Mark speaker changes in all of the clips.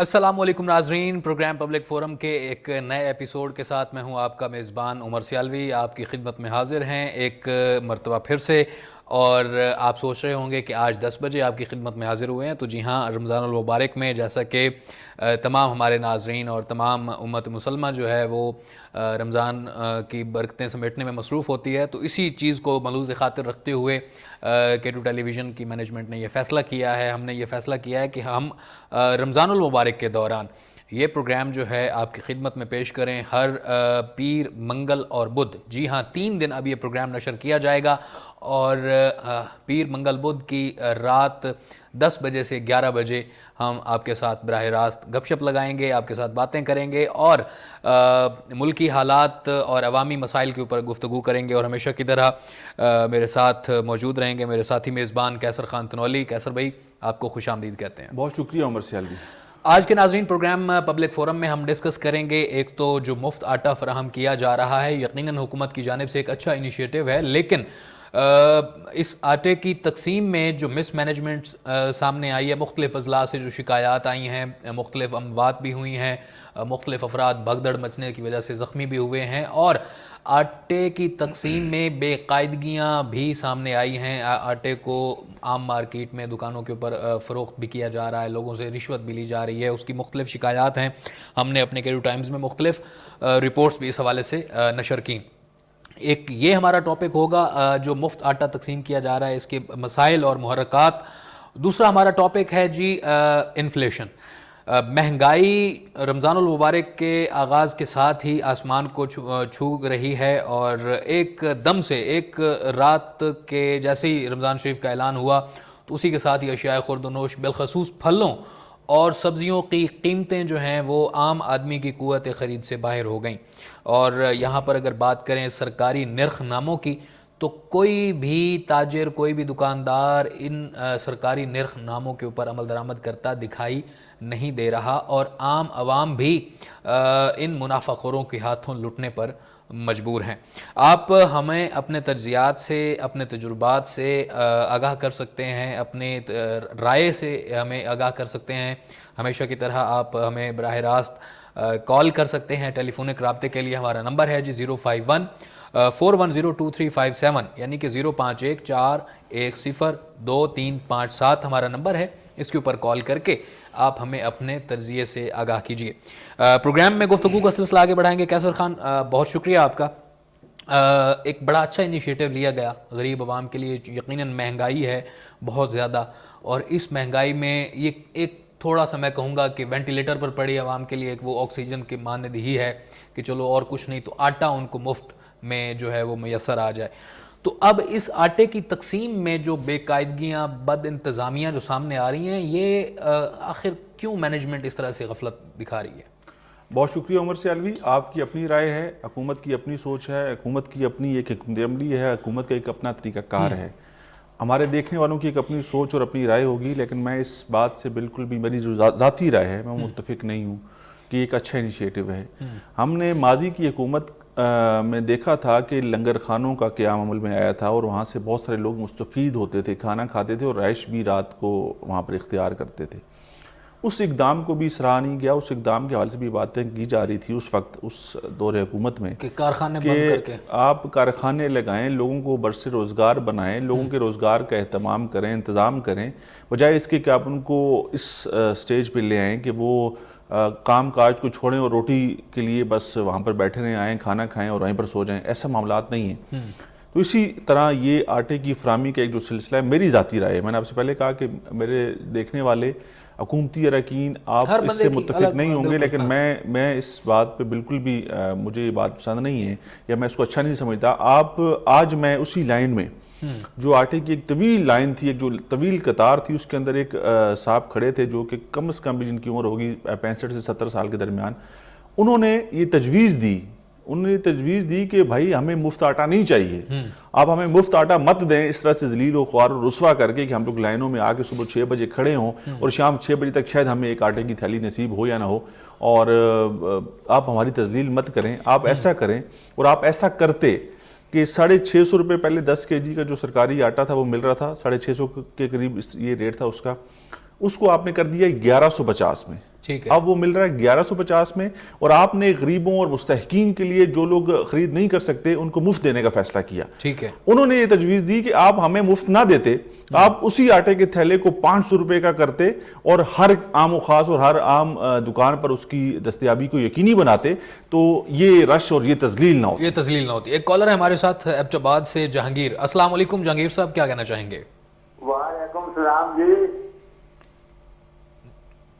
Speaker 1: السلام علیکم ناظرین، پروگرام پبلک فورم کے ایک نئے ایپیسوڈ کے ساتھ میں ہوں آپ کا میزبان عمر سیالوی، آپ کی خدمت میں حاضر ہیں ایک مرتبہ پھر سے۔ اور آپ سوچ رہے ہوں گے کہ آج 10 بجے آپ کی خدمت میں حاضر ہوئے ہیں، تو جی ہاں، رمضان المبارک میں جیسا کہ تمام ہمارے ناظرین اور تمام امت مسلمہ جو ہے وہ رمضان کی برکتیں سمیٹنے میں مصروف ہوتی ہے، تو اسی چیز کو ملحوظ خاطر رکھتے ہوئے K2 ٹیلی ویژن کی مینجمنٹ نے یہ فیصلہ کیا ہے، ہم نے یہ فیصلہ کیا ہے کہ ہم رمضان المبارک کے دوران یہ پروگرام جو ہے آپ کی خدمت میں پیش کریں ہر پیر، منگل اور بدھ۔ جی ہاں، 3 دن اب یہ پروگرام نشر کیا جائے گا، اور پیر، منگل، بدھ کی رات 10 بجے سے 11 بجے ہم آپ کے ساتھ براہ راست گپ شپ لگائیں گے، آپ کے ساتھ باتیں کریں گے اور ملکی حالات اور عوامی مسائل کے اوپر گفتگو کریں گے، اور ہمیشہ کی طرح میرے ساتھ موجود رہیں گے میرے ساتھی میزبان کیسر خان تنولی۔ کیسر بھائی، آپ کو خوش آمدید کہتے ہیں۔
Speaker 2: بہت شکریہ عمر سیالوی۔
Speaker 1: آج کے ناظرین، پروگرام پبلک فورم میں ہم ڈسکس کریں گے ایک تو جو مفت آٹا فراہم کیا جا رہا ہے، یقیناً حکومت کی جانب سے ایک اچھا انیشیٹو ہے، لیکن اس آٹے کی تقسیم میں جو مس مینجمنٹ سامنے آئی ہے، مختلف اضلاع سے جو شکایات آئی ہیں، مختلف اموات بھی ہوئی ہیں، مختلف افراد بھگدڑ مچنے کی وجہ سے زخمی بھی ہوئے ہیں، اور آٹے کی تقسیم میں بے قاعدگیاں بھی سامنے آئی ہیں۔ آٹے کو عام مارکیٹ میں دکانوں کے اوپر فروخت بھی کیا جا رہا ہے، لوگوں سے رشوت بھی لی جا رہی ہے، اس کی مختلف شکایات ہیں۔ ہم نے اپنے K2 ٹائمز میں مختلف رپورٹس بھی اس حوالے سے نشر کی۔ ایک یہ ہمارا ٹاپک ہوگا جو مفت آٹا تقسیم کیا جا رہا ہے، اس کے مسائل اور محرکات۔ دوسرا ہمارا ٹاپک ہے جی انفلیشن، مہنگائی رمضان المبارک کے آغاز کے ساتھ ہی آسمان کو چھو رہی ہے، اور ایک دم سے ایک رات کے جیسے ہی رمضان شریف کا اعلان ہوا تو اسی کے ساتھ ہی اشیاء خورد و نوش بالخصوص پھلوں اور سبزیوں کی قیمتیں جو ہیں وہ عام آدمی کی قوت خرید سے باہر ہو گئیں۔ اور یہاں پر اگر بات کریں سرکاری نرخ ناموں کی، تو کوئی بھی تاجر، کوئی بھی دکاندار ان سرکاری نرخ ناموں کے اوپر عمل درآمد کرتا دکھائی نہیں دے رہا، اور عام عوام بھی ان منافع خوروں کے ہاتھوں لٹنے پر مجبور ہیں۔ آپ ہمیں اپنے تجزیات سے، اپنے تجربات سے آگاہ کر سکتے ہیں، اپنے رائے سے ہمیں آگاہ کر سکتے ہیں۔ ہمیشہ کی طرح آپ ہمیں براہ راست کال کر سکتے ہیں۔ ٹیلی فونک رابطے کے لیے ہمارا نمبر ہے جی 051-410-2357، یعنی کہ 05141022357 ہمارا نمبر ہے۔ اس کے اوپر کال کر کے آپ ہمیں اپنے تجزیے سے آگاہ کیجیے۔ پروگرام میں گفتگو کا سلسلہ آگے بڑھائیں گے۔ کیسر خان، بہت شکریہ آپ کا۔ ایک بڑا اچھا انیشیٹو لیا گیا غریب عوام کے لیے۔ یقیناً مہنگائی ہے بہت زیادہ، اور اس مہنگائی میں یہ ایک تھوڑا سا میں کہوں گا کہ وینٹیلیٹر پر پڑی عوام کے لیے ایک وہ آکسیجن کے مانند ہی ہے کہ چلو اور کچھ نہیں تو آٹا ان کو مفت میں جو ہے وہ میسر آ جائے۔ تو اب اس آٹے کی تقسیم میں جو بے قاعدگیاں، بد انتظامیاں جو سامنے آ رہی ہیں، یہ آخر کیوں مینجمنٹ اس طرح سے غفلت دکھا رہی ہے؟
Speaker 2: بہت شکریہ عمر سیالوی۔ آپ کی اپنی رائے ہے، حکومت کی اپنی سوچ ہے، حکومت کی اپنی ایک حکمت عملی ہے، حکومت کا ایک اپنا طریقہ کار ہے، ہمارے دیکھنے والوں کی ایک اپنی سوچ اور اپنی رائے ہوگی، لیکن میں اس بات سے بالکل بھی، میری جو ذاتی رائے ہے، میں متفق نہیں ہوں کہ ایک اچھا انیشیٹو ہے۔ ہم نے ماضی کی حکومت میں دیکھا تھا کہ لنگر خانوں کا قیام عمل میں آیا تھا، اور وہاں سے بہت سارے لوگ مستفید ہوتے تھے، کھانا کھاتے تھے اور رہائش بھی رات کو وہاں پر اختیار کرتے تھے۔ اس اقدام کو بھی سراہا نہیں گیا، اس اقدام کے حوالے سے بھی باتیں کی جا رہی تھی اس وقت، اس دور حکومت میں،
Speaker 1: کہ کارخانے بند کر کے
Speaker 2: آپ کارخانے لگائیں، لوگوں کو برسر روزگار بنائیں، لوگوں کے روزگار کا اہتمام کریں، انتظام کریں، بجائے اس کے کہ آپ ان کو اس سٹیج پہ لے آئیں کہ وہ کام کاج کو چھوڑیں اور روٹی کے لیے بس وہاں پر بیٹھے رہیں، آئیں کھانا کھائیں اور وہیں پر سو جائیں۔ ایسا معاملات نہیں ہیں۔ تو اسی طرح یہ آٹے کی فراہمی کا ایک جو سلسلہ ہے، میری ذاتی رائے ہے، میں نے آپ سے پہلے کہا کہ میرے دیکھنے والے حکومتی اراکین آپ اس سے متفق نہیں ہوں گے، لیکن میں اس بات پہ بالکل بھی، مجھے یہ بات پسند نہیں ہے یا میں اس کو اچھا نہیں سمجھتا۔ آج میں اسی لائن میں، جو آٹے کی ایک طویل لائن تھی، ایک جو طویل قطار تھی، اس کے اندر ایک صاحب کھڑے تھے جو کہ کم از کم بھی جن کی عمر ہوگی 65 سے 70 سال کے درمیان، انہوں نے یہ تجویز دی کہ بھائی ہمیں مفت آٹا نہیں چاہیے، آپ ہمیں مفت آٹا مت دیں اس طرح سے ذلیل و خوار و رسوا کر کے کہ ہم لوگ لائنوں میں آ کے صبح 6 بجے کھڑے ہوں اور شام 6 بجے تک شاید ہمیں ایک آٹے کی تھیلی نصیب ہو یا نہ ہو، اور آپ ہماری تذلیل مت کریں، آپ ایسا کریں۔ اور آپ ایسا کرتے کہ 650 روپے پہلے 10 kg کا جو سرکاری آٹا تھا وہ مل رہا تھا، 650 کے قریب یہ ریٹ تھا اس کا، اس کو آپ نے کر دیا 1150 میں۔
Speaker 1: ٹھیک ہے،
Speaker 2: اب وہ مل رہا ہے 1150 میں، اور آپ نے غریبوں اور مستحقین کے لیے جو لوگ خرید نہیں کر سکتے ان کو مفت دینے کا فیصلہ کیا.
Speaker 1: ٹھیک ہے،
Speaker 2: انہوں نے یہ تجویز دی کہ آپ ہمیں مفت نہ دیتے، آپ اسی آٹے کے تھیلے کو 500 روپے کا کرتے اور ہر عام و خاص اور ہر عام دکان پر اس کی دستیابی کو یقینی بناتے، تو یہ رش اور یہ تذلیل نہ ہوتی.
Speaker 1: یہ تذلیل نہ ہوتی. ایک کالر ہے ہمارے ساتھ ایبٹ آباد سے، جہانگیر. السلام علیکم جہانگیر صاحب، کیا کہنا چاہیں گے؟
Speaker 3: وعلیکم السلام جی.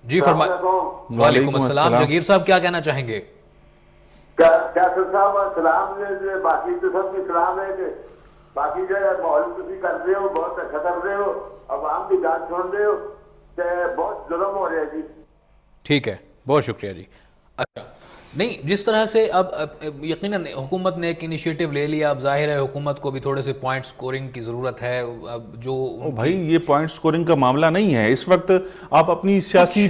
Speaker 1: جی فرمائیں. وعلیکم السلام جہانگیر صاحب، کیا کہنا چاہیں گے؟
Speaker 3: کیسر صاحب سلام ہے، باقی تو سب کی سلام ہے کہ باقی جو ہے ماحول تھی کر رہے ہو، بہت اچھا کر رہے ہو، عوام کی بات سن رہے ہو کہ بہت ظلم ہو رہا ہے جی.
Speaker 1: ٹھیک ہے، بہت شکریہ جی. اچھا نہیں، جس طرح سے اب یقیناً حکومت نے ایک انیشیٹو لے لیا، اب ظاہر ہے حکومت کو بھی تھوڑے سے پوائنٹ سکورنگ کی ضرورت ہے. اب جو
Speaker 2: بھائی یہ پوائنٹ سکورنگ کا معاملہ نہیں ہے. اس وقت آپ اپنی سیاسی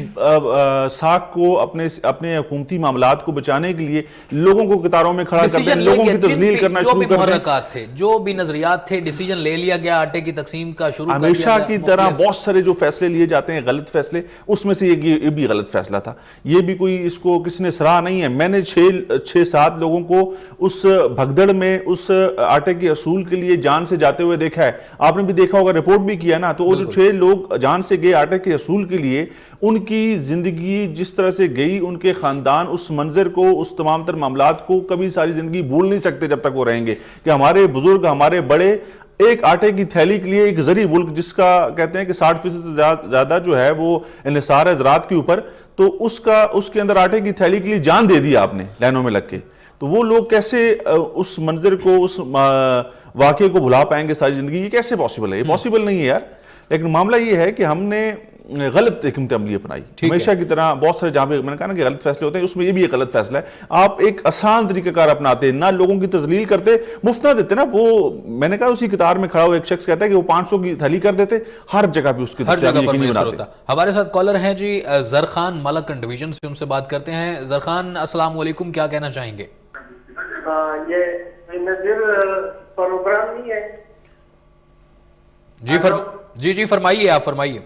Speaker 2: ساکھ کو، اپنے حکومتی معاملات کو بچانے کے لیے لوگوں کو قطاروں میں کھڑا کر دیں، لوگوں کی تذلیل کرنا
Speaker 1: جو
Speaker 2: شروع
Speaker 1: بھی
Speaker 2: کر دیں.
Speaker 1: محرکات تھے، جو بھی نظریات تھے، ڈیسیجن لے لیا گیا آٹے کی تقسیم کا، شروع کر دیا
Speaker 2: ہمیشہ
Speaker 1: گیا.
Speaker 2: کی طرح بہت سارے جو فیصلے لیے جاتے ہیں غلط فیصلے، اس میں سے یہ بھی غلط فیصلہ تھا. یہ بھی کوئی اس کو کسی نے سراہا نہیں ہے. میں نے 6-7 لوگوں کو اس بھگدڑ میں اس آٹے کے اصول کے لیے جان سے جاتے ہوئے دیکھا ہے. آپ نے بھی دیکھا ہوگا، رپورٹ بھی کیا نا. تو وہ جو 6 لوگ جان سے گئے آٹے کے اصول کے لیے، ان کی زندگی جس طرح سے گئی، ان کے خاندان اس منظر کو، اس تمام تر معاملات کو کبھی ساری زندگی بھول نہیں سکتے جب تک وہ رہیں گے، کہ ہمارے بزرگ، ہمارے بڑے ایک آٹے کی تھیلی کے لیے، ایک زرعی ملک جس کا کہتے ہیں کہ 60% سے زیادہ جو ہے وہ انحصار ہے زراعت کے اوپر، تو اس کے اندر آٹے کی تھیلی کے لیے جان دے دی آپ نے لائنوں میں لگ کے. تو وہ لوگ کیسے اس منظر کو، اس واقعے کو بھلا پائیں گے ساری زندگی؟ یہ کیسے پاسبل ہے؟ یہ پاسبل نہیں ہے یار. لیکن معاملہ یہ ہے کہ ہم نے غلط حکمت عملی اپنائی ہمیشہ کی طرح. بہت سارے جہاں پہ میں نے کہا نا کہ غلط فیصلے ہوتے ہیں، اس میں یہ بھی ایک غلط فیصلہ ہے. آپ ایک آسان طریقہ کار اپناتے، نہ لوگوں کی تذلیل کرتے، مفت نہ دیتے نا. وہ میں نے کہا اسی قطار میں کھڑا ہوا ایک شخص کہتا ہے کہ وہ 500 کی تھیلی کر دیتے، ہر جگہ پہ اس کی
Speaker 1: دستیابی یقینی بناتے. ہمارے ساتھ کالر ہیں جی زرخان ملکن ڈویژن سے، ان سے بات کرتے ہیں. زرخان السلام علیکم، کیا کہنا چاہیں گے؟
Speaker 3: یہ نظیر پروگرام نہیں ہے
Speaker 1: جی فرمائیے، آپ فرمائیے.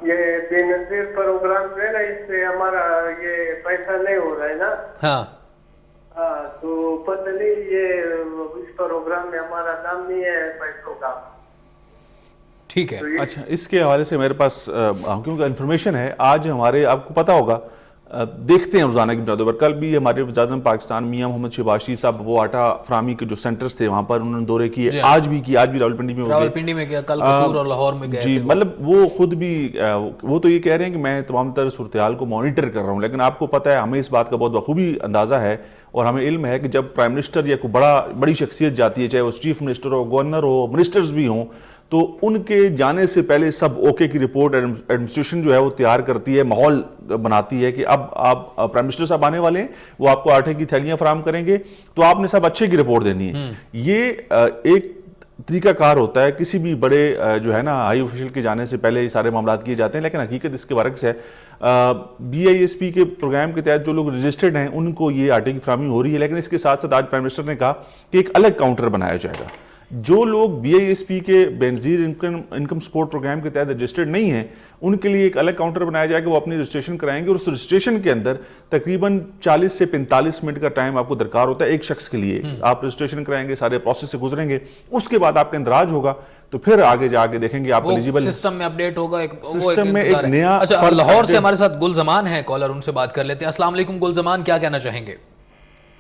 Speaker 3: یہ بے نظیر پروگرام جو ہے نا، اس سے ہمارا یہ پیسہ نہیں ہو رہا ہے نا.
Speaker 1: ہاں
Speaker 3: تو پتہ نہیں یہ اس پروگرام میں ہمارا نام نہیں ہے پیسوں کا.
Speaker 1: ٹھیک ہے.
Speaker 2: اچھا، اس کے حوالے سے میرے پاس کیونکہ انفارمیشن ہے. آج ہمارے، آپ کو پتا ہوگا، دیکھتے ہیں روزانہ کی بنیادوں پر. کل بھی ہمارے وزیر اعظم پاکستان میاں محمد شہباز صاحب وہ آٹا فراہمی کے جو سینٹرز تھے وہاں پر انہوں نے دورے کیے. آج بھی راولپنڈی میں
Speaker 1: راولپنڈی میں کیا، کل قصور اور لاہور میں گئے.
Speaker 2: جی مطلب وہ خود بھی وہ تو یہ کہہ رہے ہیں کہ میں تمام تر صورتحال کو مانیٹر کر رہا ہوں. لیکن آپ کو پتہ ہے، ہمیں اس بات کا بہت بخوبی اندازہ ہے اور ہمیں علم ہے کہ جب پرائم منسٹر یا کوئی بڑی شخصیت جاتی ہے، چاہے وہ چیف منسٹر ہو، گورنر ہو، منسٹرز بھی ہوں، تو ان کے جانے سے پہلے سب اوکے کی رپورٹ ایڈمنسٹریشن جو ہے وہ تیار کرتی ہے، ماحول بناتی ہے کہ اب آپ پرائم منسٹر صاحب آنے والے ہیں، وہ آپ کو آٹے کی تھیلیاں فراہم کریں گے، تو آپ نے سب اچھے کی رپورٹ دینی ہے. یہ ایک طریقہ کار ہوتا ہے کسی بھی بڑے جو ہے نا ہائی آفیشل کے جانے سے پہلے یہ سارے معاملات کیے جاتے ہیں. لیکن حقیقت اس کے برعکس ہے. BISP کے پروگرام کے تحت جو لوگ رجسٹرڈ ہیں ان کو یہ آٹے کی فراہمی ہو رہی ہے. لیکن اس کے ساتھ ساتھ آج پرائم منسٹر نے کہا کہ ایک الگ کاؤنٹر بنایا جائے گا. جو لوگ BISP کے بینظیر انکم سپورٹ پروگرام کے تحت رجسٹرڈ نہیں ہیں ان کے لیے ایک الگ کاؤنٹر بنایا جائے گا. وہ اپنی رجسٹریشن کرائیں گے اور اس رجسٹریشن کے اندر تقریباً 40 سے 45 منٹ کا ٹائم آپ کو درکار ہوتا ہے ایک شخص کے لیے. آپ رجسٹریشن کرائیں گے، سارے پروسیس سے گزریں گے، اس کے بعد آپ کا اندراج ہوگا، تو پھر آگے جا کے دیکھیں گے آپ ایلیجیبل
Speaker 1: سسٹم میں اپڈیٹ ہوگا.
Speaker 2: سسٹم میں ایک نیا.
Speaker 1: اچھا، لاہور سے ہمارے ساتھ گل زمان ہے کالر، ان سے بات کر لیتے ہیں. السلام علیکم گل زمان، کیا کہنا چاہیں گے؟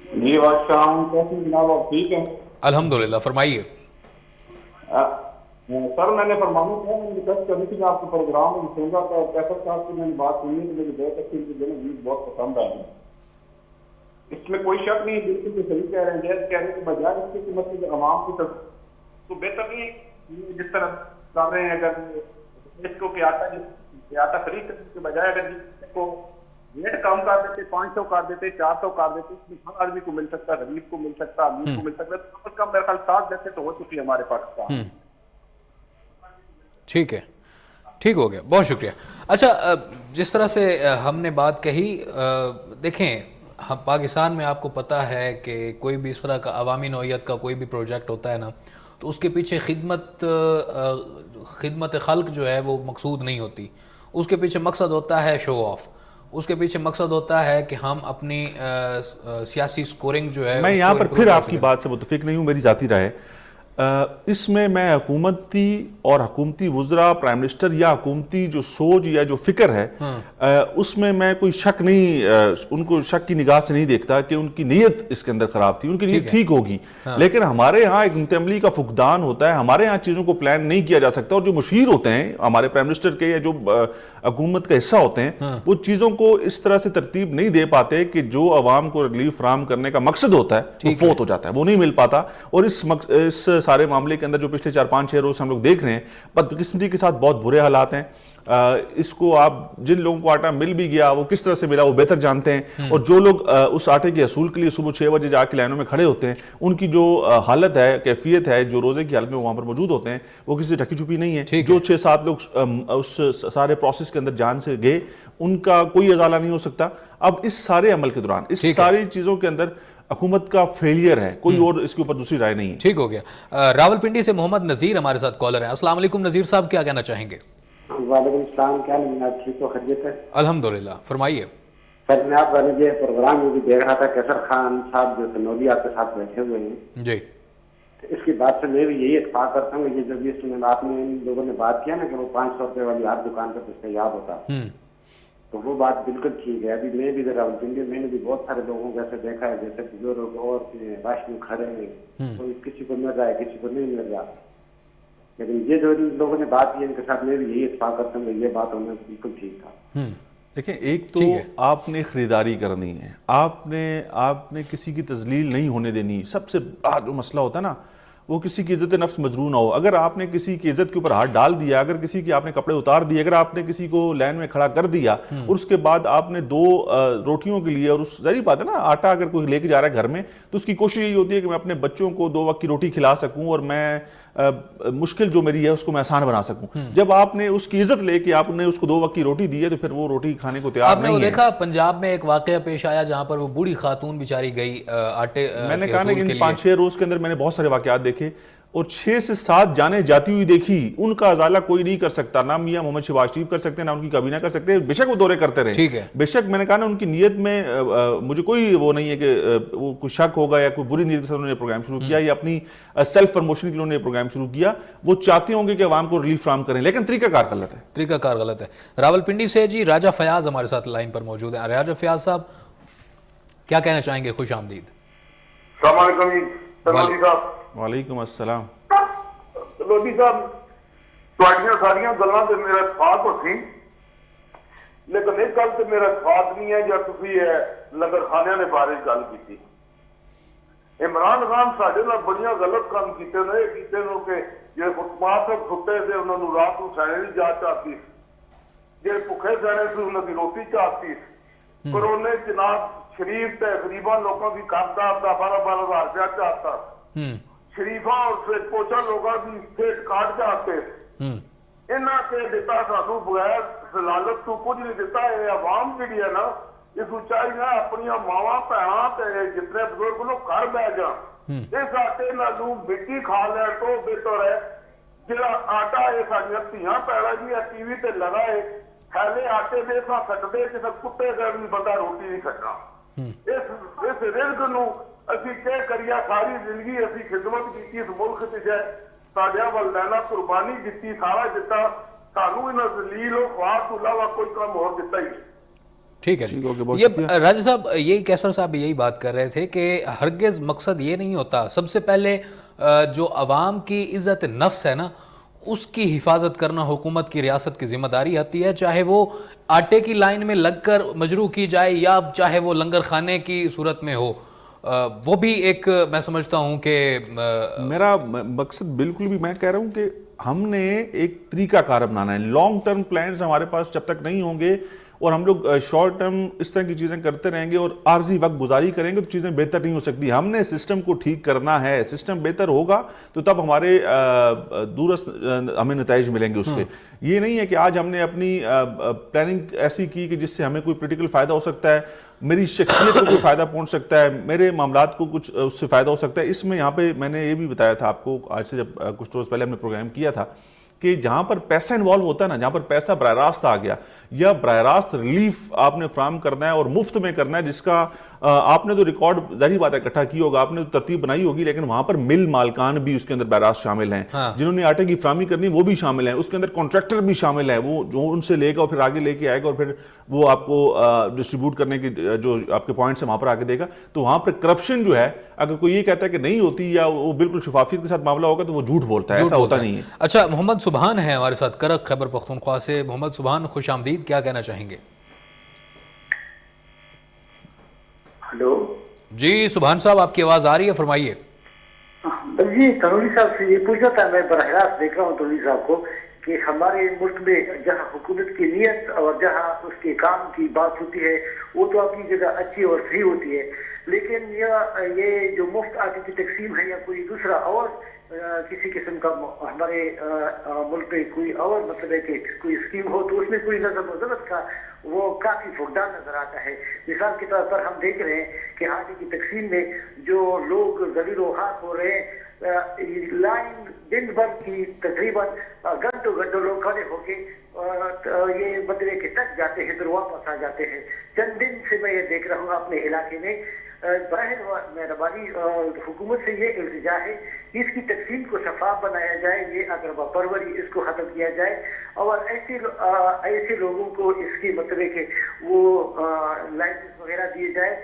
Speaker 4: جی السلام علیکم جناب، آپ ٹھیک ہیں؟
Speaker 1: الحمدللہ، فرمائیے.
Speaker 4: سر میں نے فرمانا تھا، میں نے ریکویسٹ کرنی تھی کہ آپ کے پروگرام میں سن رہا تھا، کیسر صاحب کی میں نے بات سنی تو مجھے بہت اچھی گیت بہت پسند آئی. اس میں کوئی شک نہیں، بالکل تو صحیح کہہ رہے ہیں، جیسے کہہ رہے ہیں کہ بجائے اس کی مطلب عوام کی طرف تو بہتر نہیں ہے جس طرح کر رہے ہیں. اگر اس کو کہ آٹا خرید کرنے کے بجائے اگر جس کو ریٹ کم کر دیتے، 500 کر دیتے، 400 کر دیتے، اس میں ہر آدمی کو مل سکتا، غریب کو مل سکتا، امیر کو مل سکتا، تو کم از کم میرے خیال 7 جیسے تو ہو چکی ہے ہمارے پاکستان.
Speaker 1: ٹھیک ہے، ٹھیک ہو گیا، بہت شکریہ. اچھا، جس طرح سے ہم نے بات کہی، دیکھیں پاکستان میں آپ کو پتہ ہے کہ کوئی بھی اس طرح کا عوامی نوعیت کا کوئی بھی پروجیکٹ ہوتا ہے نا، تو اس کے پیچھے خدمت خلق جو ہے وہ مقصود نہیں ہوتی. اس کے پیچھے مقصد ہوتا ہے شو آف. اس کے پیچھے مقصد ہوتا ہے کہ ہم اپنی سیاسی سکورنگ جو ہے
Speaker 2: میں
Speaker 1: اس
Speaker 2: یہاں
Speaker 1: کو
Speaker 2: پر
Speaker 1: improve
Speaker 2: پھر
Speaker 1: کر
Speaker 2: آپ کی
Speaker 1: سکیں۔
Speaker 2: بات سے متفق نہیں ہوں، میری ذاتی رائے اس میں حکومتی اور حکومتی وزراء، پرائم منسٹر یا حکومتی جو سوچ یا جو فکر ہے اس میں کوئی شک نہیں، ان کو شک کی نگاہ سے نہیں دیکھتا کہ ان کی نیت اس کے اندر خراب تھی، ان کی نیت ٹھیک ہوگی، لیکن ہمارے ہاں ایک انتظامی عملی کا فقدان ہوتا ہے، ہمارے ہاں چیزوں کو پلان نہیں کیا جا سکتا، اور جو مشیر ہوتے ہیں ہمارے پرائم منسٹر کے یا جو حکومت کا حصہ ہوتے ہیں وہ چیزوں کو اس طرح سے ترتیب نہیں دے پاتے کہ جو عوام کو ریلیف فراہم کرنے کا مقصد ہوتا ہے وہ فوت ہو جاتا ہے، وہ نہیں مل پاتا۔ اور اس سارے معاملے کے اندر جو پچھلے 4-5-6 روز ہم لوگ دیکھ رہے ہیں، بدقسمتی کے ساتھ بہت برے حالات ہیں۔ اس کو آپ جن لوگوں کو آٹا مل بھی گیا وہ کس طرح سے ملا وہ بہتر جانتے ہیں، اور جو لوگ اس آٹے کے حصول کے لیے صبح 6 بجے جا کے لائنوں میں کھڑے ہوتے ہیں، ان کی جو حالت ہے، کیفیت ہے، جو روزے کی حالت میں وہاں پر موجود ہوتے ہیں، وہ کسی سے ڈھکی چھپی نہیں ہے۔ جو 6-7 لوگ اس سارے پروسیس کے اندر جان سے گئے، ان کا کوئی ازالہ نہیں ہو سکتا۔ اب اس سارے عمل کے دوران اس ساری چیزوں کے اندر حکومت کا فیلئر ہے، کوئی اور اس کے اوپر دوسری رائے نہیں ہے۔
Speaker 1: ٹھیک ہو گیا۔ راولپنڈی سے محمد نذیر ہمارے ساتھ کالر ہیں۔ السلام علیکم نذیر صاحب، کیا کہنا چاہیں گے؟
Speaker 5: وعلیکم السلام، کیا نہیں آپ ٹھیک ہو، خیریت ہے؟
Speaker 1: الحمدللہ، فرمائیے۔
Speaker 5: سر میں آپ کا یہ پروگرام میں بھی دیکھ رہا تھا، کیسر خان صاحب جو تنولی آپ کے ساتھ بیٹھے ہوئے ہیں،
Speaker 1: جی
Speaker 5: اس کی بات سے میں بھی یہی اتفاق کرتا ہوں، یہ جب اس میں آپ نے ان لوگوں نے بات کیا نا کہ وہ 500 روپے والی ہر دکان پر دستیاب ہوتا، تو وہ بات بالکل ٹھیک ہے۔ ابھی میں بھی راولپنڈی میں نے بھی بہت سارے لوگوں کو ایسے دیکھا ہے، جیسے بزرگ اور رش میں کھڑے ہیں، کوئی کسی کو مل رہا ہے کسی کو نہیں مل رہا، لیکن یہ جو لوگوں نے بات کی ان کے ساتھ میں بھی یہی اتفاق کرتا ہوں کہ یہ بات ہونا بالکل ٹھیک تھا۔
Speaker 2: دیکھیں، ایک تو آپ نے خریداری کرنی ہے، آپ نے کسی کی تذلیل نہیں ہونے دینی۔ سب سے بڑا جو مسئلہ ہوتا ہے نا، وہ کسی کی عزت نفس مجروح نہ ہو۔ اگر آپ نے کسی کی عزت کے اوپر ہاتھ ڈال دیا، اگر کسی کی آپ نے کپڑے اتار دیے، اگر آپ نے کسی کو لائن میں کھڑا کر دیا اور اس کے بعد آپ نے 2 روٹیوں کے لیے، اور اس ظاہری بات ہے نا، آٹا اگر کوئی لے کے جا رہا ہے گھر میں تو اس کی کوشش یہی ہوتی ہے کہ میں اپنے بچوں کو 2 وقت کی روٹی کھلا سکوں اور میں مشکل جو میری ہے اس کو میں آسان بنا سکوں۔ جب آپ نے اس کی عزت لے کے آپ نے اس کو 2 وقت کی روٹی دی ہے تو پھر وہ روٹی کھانے کو تیار
Speaker 1: آپ نے وہ
Speaker 2: نہیں ہے۔
Speaker 1: دیکھا پنجاب میں ایک واقعہ پیش آیا جہاں پر وہ بوڑھی خاتون بیچاری گئی آٹے
Speaker 2: میں نے
Speaker 1: کے
Speaker 2: کہا نا
Speaker 1: حصول
Speaker 2: کہ
Speaker 1: کے
Speaker 2: ان
Speaker 1: لیے۔
Speaker 2: 5-6 روز کے اندر میں نے بہت سارے واقعات دیکھے، اور 6 سے 7 جانیں جاتی ہوئی دیکھی، ان کا ازالہ کوئی نہیں کر سکتا، نہ میاں محمد شہباز شریف کر سکتے، نہ ان کی کابینہ کر سکتے، بے شک وہ دورے کرتے رہے،
Speaker 1: ٹھیک ہے،
Speaker 2: بے شک میں نے کہا نا ان کی نیت میں مجھے کوئی وہ نہیں ہے کہ وہ کوئی شک ہوگا یا کوئی بری نیت کے ساتھ انہوں نے پروگرام شروع کیا یا اپنی سیلف پرموشن کے لیے انہوں نے پروگرام شروع کیا، وہ چاہتے ہوں گے کہ عوام کو ریلیف فراہم کریں، لیکن طریقہ کار غلط ہے۔
Speaker 1: طریقہ کار غلط ہے۔ راولپنڈی سے جی راجہ فیاض ہمارے ساتھ لائن پر موجود ہے۔ راجہ فیاض صاحب کیا کہنا چاہیں گے؟ خوش آمدید۔
Speaker 3: السلام علیکم جی تنولی صاحب۔
Speaker 2: وعلیکم السلام۔
Speaker 3: تنولی صاحب، تواڈیاں ساریاں گلاں تے میرا اتفاق ہو سی، لیکن ایک گل تے میرا اتفاق نہیں ہے جب تسی لنگر خانیاں دے بارے گل کیتی۔ عمران خان ساڈے نال بڑیاں غلط کام کیتے نے کہ جے خطبات کھٹے تے انہاں نوں رات نوں سینے دی جا چاہتی، جے بھکھے سینے تے انہاں دی روٹی چاہتی، پر انہیں جناب شریف تے غریباں لوکاں دی کردار دا 12-12 ہزار روپیہ چاہتا، شریفاں اور سویٹ پوچھا لوگاں دی سیٹ کاٹ چاہتے، انہاں تے دتا سانوں بغیر ضلالت تو کچھ نہیں دتا۔ یہ عوام جڑی ہے نا، اس چاہیے نا اپنی ماواں بھیناں تے جتنے بزرگ لوگ گھر بہ جان، اس آٹے نالوں مٹی کھا لین تو بہتر ہے جڑا آٹا ہے ساڈیاں دھیاں پیڑا جی ٹی وی تے لگا ہے تھیلے آٹے دے سا کٹدے کسے کتے گھر بھی بندہ روٹی نہیں کھٹا۔ اس رزق نو اسی کیا کریے، ساری زندگی اسی خدمت کی اس ملک تے جے ساڈیاں والدیناں قربانی دتی، سارا دتا، سانوں انہاں ذلیل و خوار تو علاوہ کوئی کام اور دتا ہی۔
Speaker 1: ٹھیک ہے جی۔ یہ راجہ صاحب یہی کیسر صاحب یہی بات کر رہے تھے کہ ہرگز مقصد یہ نہیں ہوتا، سب سے پہلے جو عوام کی عزت نفس ہے نا اس کی حفاظت کرنا حکومت کی ریاست کی ذمہ داری آتی ہے، چاہے وہ آٹے کی لائن میں لگ کر مجروح کی جائے یا چاہے وہ لنگر خانے کی صورت میں ہو، وہ بھی ایک میں سمجھتا ہوں کہ
Speaker 2: میرا مقصد بالکل بھی میں کہہ رہا ہوں کہ ہم نے ایک طریقہ کار اپنانا ہے۔ لانگ ٹرم پلانز ہمارے پاس جب تک نہیں ہوں گے اور ہم لوگ شارٹ ٹرم اس طرح کی چیزیں کرتے رہیں گے اور عارضی وقت گزاری کریں گے تو چیزیں بہتر نہیں ہو سکتی۔ ہم نے سسٹم کو ٹھیک کرنا ہے، سسٹم بہتر ہوگا تو تب ہمارے دورست ہمیں نتائج ملیں گے اس کے۔ یہ نہیں ہے کہ آج ہم نے اپنی پلاننگ ایسی کی کہ جس سے ہمیں کوئی پولیٹیکل فائدہ ہو سکتا ہے، میری شخصیت کو کوئی فائدہ پہنچ سکتا ہے، میرے معاملات کو کچھ اس سے فائدہ ہو سکتا ہے۔ اس میں یہاں پہ میں نے یہ بھی بتایا تھا آپ کو آج سے جب کچھ روز پہلے ہم نے پروگرام کیا تھا کہ جہاں پر پیسہ انوالو ہوتا ہے نا, جہاں پر پیسہ براہ راست آ گیا یا براہ راست ریلیف آپ نے فراہم کرنا ہے اور مفت میں کرنا ہے, جس کا آپ نے تو ریکارڈ ظاہری بات ہے اکٹھا کی ہوگا, آپ نے تو ترتیب بنائی ہوگی, لیکن وہاں پر مل مالکان بھی اس کے اندر براہ راست شامل ہیں, جنہوں نے آٹے کی فراہمی کرنی وہ بھی شامل ہیں, اس کے اندر کانٹریکٹر بھی شامل ہیں, وہ جو ان سے لے گا اور پھر آگے لے کے آئے گا اور پھر وہ آپ کو ڈسٹریبیوٹ کرنے کی جو آپ کے پوائنٹس ہیں وہاں پر آگے دے گا. تو وہاں پر کرپشن جو ہے, اگر کوئی یہ کہتا ہے کہ نہیں ہوتی یا وہ بالکل شفافیت کے ساتھ معاملہ ہوگا تو وہ جھوٹ بولتا ہے, ایسا ہوتا نہیں ہے.
Speaker 1: اچھا, محمد سبحان ہیں ہمارے ساتھ کرک خیبر پختونخوا سے. محمد سبحان, خوش آمدید, کیا کہنا چاہیں گے؟
Speaker 6: ہلو
Speaker 1: جی سبحان صاحب, آپ کی آواز آ رہی ہے, فرمائیے.
Speaker 6: جی تنوری صاحب سے یہ پوچھنا تھا, میں براہ راست دیکھ رہا ہوں تنوری صاحب کو کہ ہمارے ملک میں جہاں حکومت کی نیت اور جہاں اس کے کام کی بات ہوتی ہے وہ تو اپنی جگہ اچھی اور صحیح ہوتی ہے, لیکن یہ جو مفت آٹے کی تقسیم ہے یا کوئی دوسرا اور کسی قسم کا ہمارے ملک میں کوئی اور مطلب ہے کہ کوئی اسکیم ہو تو اس میں کوئی نظم و ضبط کا وہ کافی فقدان نظر آتا ہے. مثال کے طور پر ہم دیکھ رہے ہیں کہ آٹے کی تقسیم میں جو لوگ ذلیل و خوار ہو رہے ہیں, لائن دن بھر کی تقریباً گھنٹوں لوگ کھڑے ہو کے یہ مطلب کہ تک جاتے ہیں پھر واپس آ جاتے ہیں. چند دن سے میں یہ دیکھ رہا ہوں اپنے علاقے میں. براہ مہربانی حکومت سے یہ التجا ہے کہ اس کی تقسیم کو شفاف بنایا جائے, یہ اقربا پروری اس کو ختم کیا جائے اور ایسے لوگوں کو اس کی مطلب کہ وہ لائسنس وغیرہ دیے جائے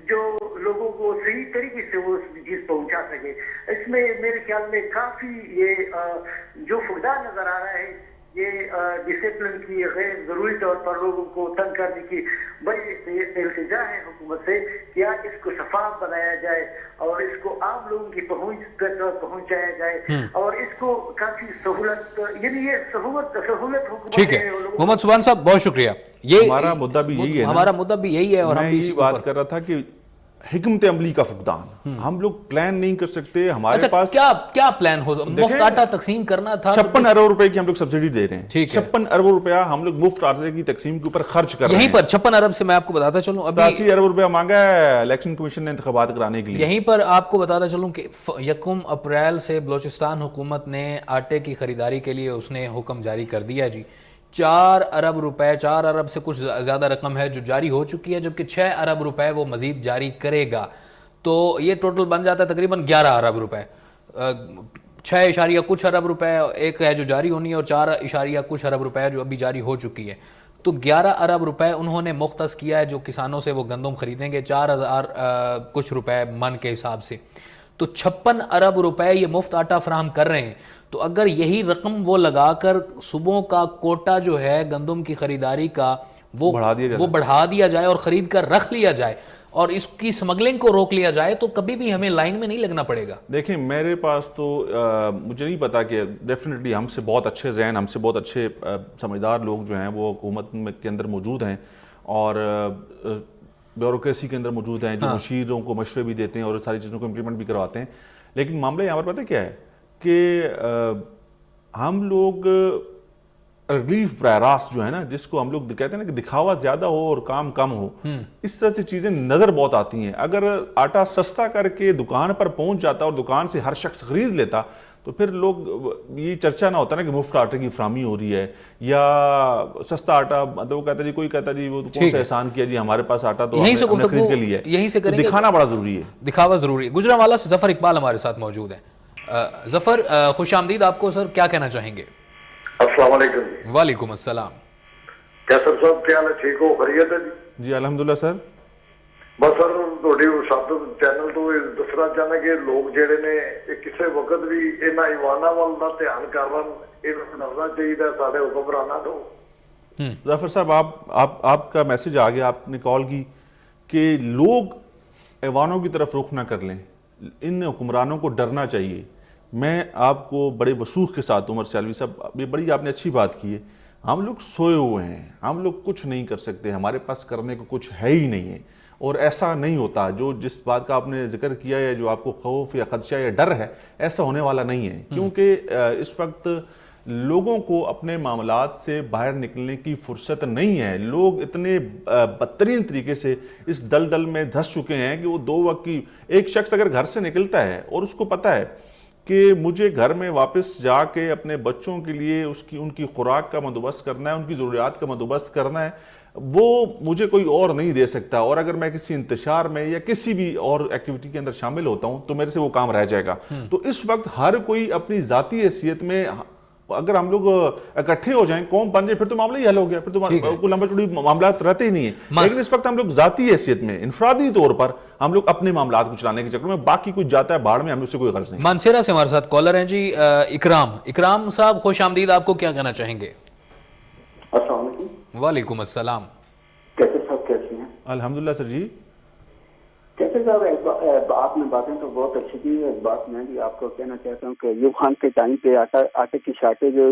Speaker 6: جو لوگوں کو صحیح طریقے سے وہ چیز پہنچا سکے. اس میں میرے خیال میں کافی یہ جو فقدان نظر آ رہا ہے, یہ ڈسپلن کی غیر ضروری طور پر لوگوں کو تنگ کرنے کی بڑی التجا ہے حکومت سے کہ اس کو شفاف بنایا جائے اور اس کو عام لوگوں کی پہنچ تک پہنچایا جائے اور اس کو کافی سہولت, یعنی یہ سہولت حکومت.
Speaker 1: ٹھیک ہے محمد سبحان صاحب, بہت شکریہ. یہ
Speaker 2: ہمارا مدعا بھی یہی ہے,
Speaker 1: ہمارا مدعا بھی یہی ہے, اور ہم
Speaker 2: میں
Speaker 1: بھی
Speaker 2: یہی بات کر رہا تھا کہ حکمت عملی کا فقدان, ہم لوگ پلان نہیں کر سکتے. ہمارے پاس
Speaker 1: کیا پلان ہو, مفت آٹا تقسیم کرنا تھا,
Speaker 2: 56 ارب روپے کی ہم لوگ سبسڈی دے رہے ہیں. 56 ارب روپیہ ہم لوگ مفت آٹے کی تقسیم کے اوپر خرچ کر رہے ہیں.
Speaker 1: یہیں پر 56 ارب سے میں آپ کو بتاتا چلوں,
Speaker 2: 80 ارب روپیہ مانگا ہے الیکشن کمیشن نے انتخابات کرانے کے لیے.
Speaker 1: یہیں پر آپ کو بتاتا چلوں کہ 1 اپریل سے بلوچستان حکومت نے آٹے کی خریداری کے لیے اس نے حکم جاری کر دیا جی. 4 ارب روپے, 4 ارب سے کچھ زیادہ رقم ہے جو جاری ہو چکی ہے, جبکہ 6 ارب روپے وہ مزید جاری کرے گا. تو یہ ٹوٹل بن جاتا ہے تقریباً 11 ارب روپے. 6 اشاریہ کچھ ارب روپے ایک ہے جو جاری ہونی ہے اور 4 اشاریہ کچھ ارب روپے جو ابھی جاری ہو چکی ہے. تو 11 ارب روپے انہوں نے مختص کیا ہے جو کسانوں سے وہ گندم خریدیں گے 4000 کچھ روپے من کے حساب سے. تو 56 ارب روپے یہ مفت آٹا فراہم کر رہے ہیں. تو اگر یہی رقم وہ لگا کر صوبوں کا کوٹا جو ہے گندم کی خریداری کا وہ بڑھا دیا جائے اور خرید کر رکھ لیا جائے اور اس کی سمگلنگ کو روک لیا جائے تو کبھی بھی ہمیں لائن میں نہیں لگنا پڑے گا.
Speaker 2: دیکھیں میرے پاس تو مجھے نہیں پتا کہ ڈیفینیٹلی ہم سے بہت اچھے ذہن, ہم سے بہت اچھے سمجھدار لوگ جو ہیں وہ حکومت کے اندر موجود ہیں اور بیوروکریسی کے اندر موجود ہیں جو مشیروں کو مشورے بھی دیتے ہیں اور ساری چیزوں کو امپلیمنٹ بھی کرواتے ہیں. لیکن معاملہ یہاں پر پتہ کیا ہے کہ ہم لوگ ریلیف براہ راست جو ہے نا, جس کو ہم لوگ کہتے ہیں نا کہ دکھاوا زیادہ ہو اور کام کم ہو, اس طرح سے چیزیں نظر بہت آتی ہیں. اگر آٹا سستا کر کے دکان پر پہنچ جاتا اور دکان سے ہر شخص خرید لیتا تو پھر لوگ یہ چرچا نہ ہوتا نا کہ مفت آٹے کی فراہمی ہو رہی ہے یا سستا آٹا, مطلب وہ کہتا جی کوئی کہتا جی وہ کون سا احسان کیا جی ہمارے پاس آٹا تو ہم نے خرید کے لیا ہے.
Speaker 1: یہیں سے کریں گے,
Speaker 2: دکھانا بڑا ضروری ہے,
Speaker 1: دکھاوا ضروری ہے. گجرانوالہ سے ظفر اقبال ہمارے ساتھ موجود ہیں. ظفر خوش آمدید آپ کو سر, کیا کہنا چاہیں گے؟
Speaker 3: السلام علیکم.
Speaker 1: وعلیکم السلام.
Speaker 3: کیا سر صاحب کیا حال ہے, ٹھیک ہو, خیریت ہے جی؟
Speaker 2: جی الحمدللہ سر.
Speaker 3: بس سر تھوڑی سب چینل تو دسنا چاہنا کہ لوگ جڑے نے کسی وقت بھی انہاں ایواناں وال دا دھیان کرن, انہاں نوں ڈرنا چاہیے سارے حکمراناں تو.
Speaker 2: ظفر صاحب آپ کا میسج آ گیا, آپ نے کال کی کہ لوگ ایوانوں کی طرف رخ نہ کر لیں, ان حکمرانوں کو ڈرنا چاہیے. میں آپ کو بڑے وثوق کے ساتھ, عمر سیالوی صاحب یہ بڑی آپ نے اچھی بات کی ہے, ہم لوگ سوئے ہوئے ہیں, ہم لوگ کچھ نہیں کر سکتے, ہمارے پاس کرنے کو کچھ ہے ہی نہیں ہے. اور ایسا نہیں ہوتا, جو جس بات کا آپ نے ذکر کیا ہے, جو آپ کو خوف یا خدشہ یا ڈر ہے, ایسا ہونے والا نہیں ہے. کیونکہ اس وقت لوگوں کو اپنے معاملات سے باہر نکلنے کی فرصت نہیں ہے. لوگ اتنے بدترین طریقے سے اس دلدل میں دھس چکے ہیں کہ وہ 2 وقت کی, ایک شخص اگر گھر سے نکلتا ہے اور اس کو پتہ ہے کہ مجھے گھر میں واپس جا کے اپنے بچوں کے لیے ان کی خوراک کا بندوبست کرنا ہے, ان کی ضروریات کا بندوبست کرنا ہے, وہ مجھے کوئی اور نہیں دے سکتا. اور اگر میں کسی انتشار میں یا کسی بھی اور ایکٹیویٹی کے اندر شامل ہوتا ہوں تو میرے سے وہ کام رہ جائے گا. تو اس وقت ہر کوئی اپنی ذاتی حیثیت میں اگر ہم لوگ اکٹھے ہو جائیں, قوم بن جائے, پھر تو معاملہ ہی حل ہو گیا, پھر تو کوئی لمبا چوڑی معاملات رہتے ہی نہیں ہیں. لیکن اس وقت ہم لوگ ذاتی حیثیت میں, انفرادی طور پر ہم لوگ اپنے معاملات کو چلانے کے چکر میں, باقی کچھ جاتا ہے باڑ میں, ہمیں اس سے کوئی غرض نہیں.
Speaker 1: مانسیرا سے ہمارے ساتھ کالر ہیں جی اکرام صاحب, خوش آمدید. آپ کو کیا کہنا چاہیں گے؟
Speaker 7: السلام علیکم.
Speaker 1: وعلیکم السلام.
Speaker 7: کیسے صاحب, کیسے ہیں؟
Speaker 2: الحمدللہ سر جی.
Speaker 7: کیسے صاحب, آپ نے باتیں تو بہت اچھی کی. ایک بات میں بھی آپ کو کہنا چاہتا ہوں کہ ایوب خان کے ٹائم پہ آٹے کی شاٹیں جو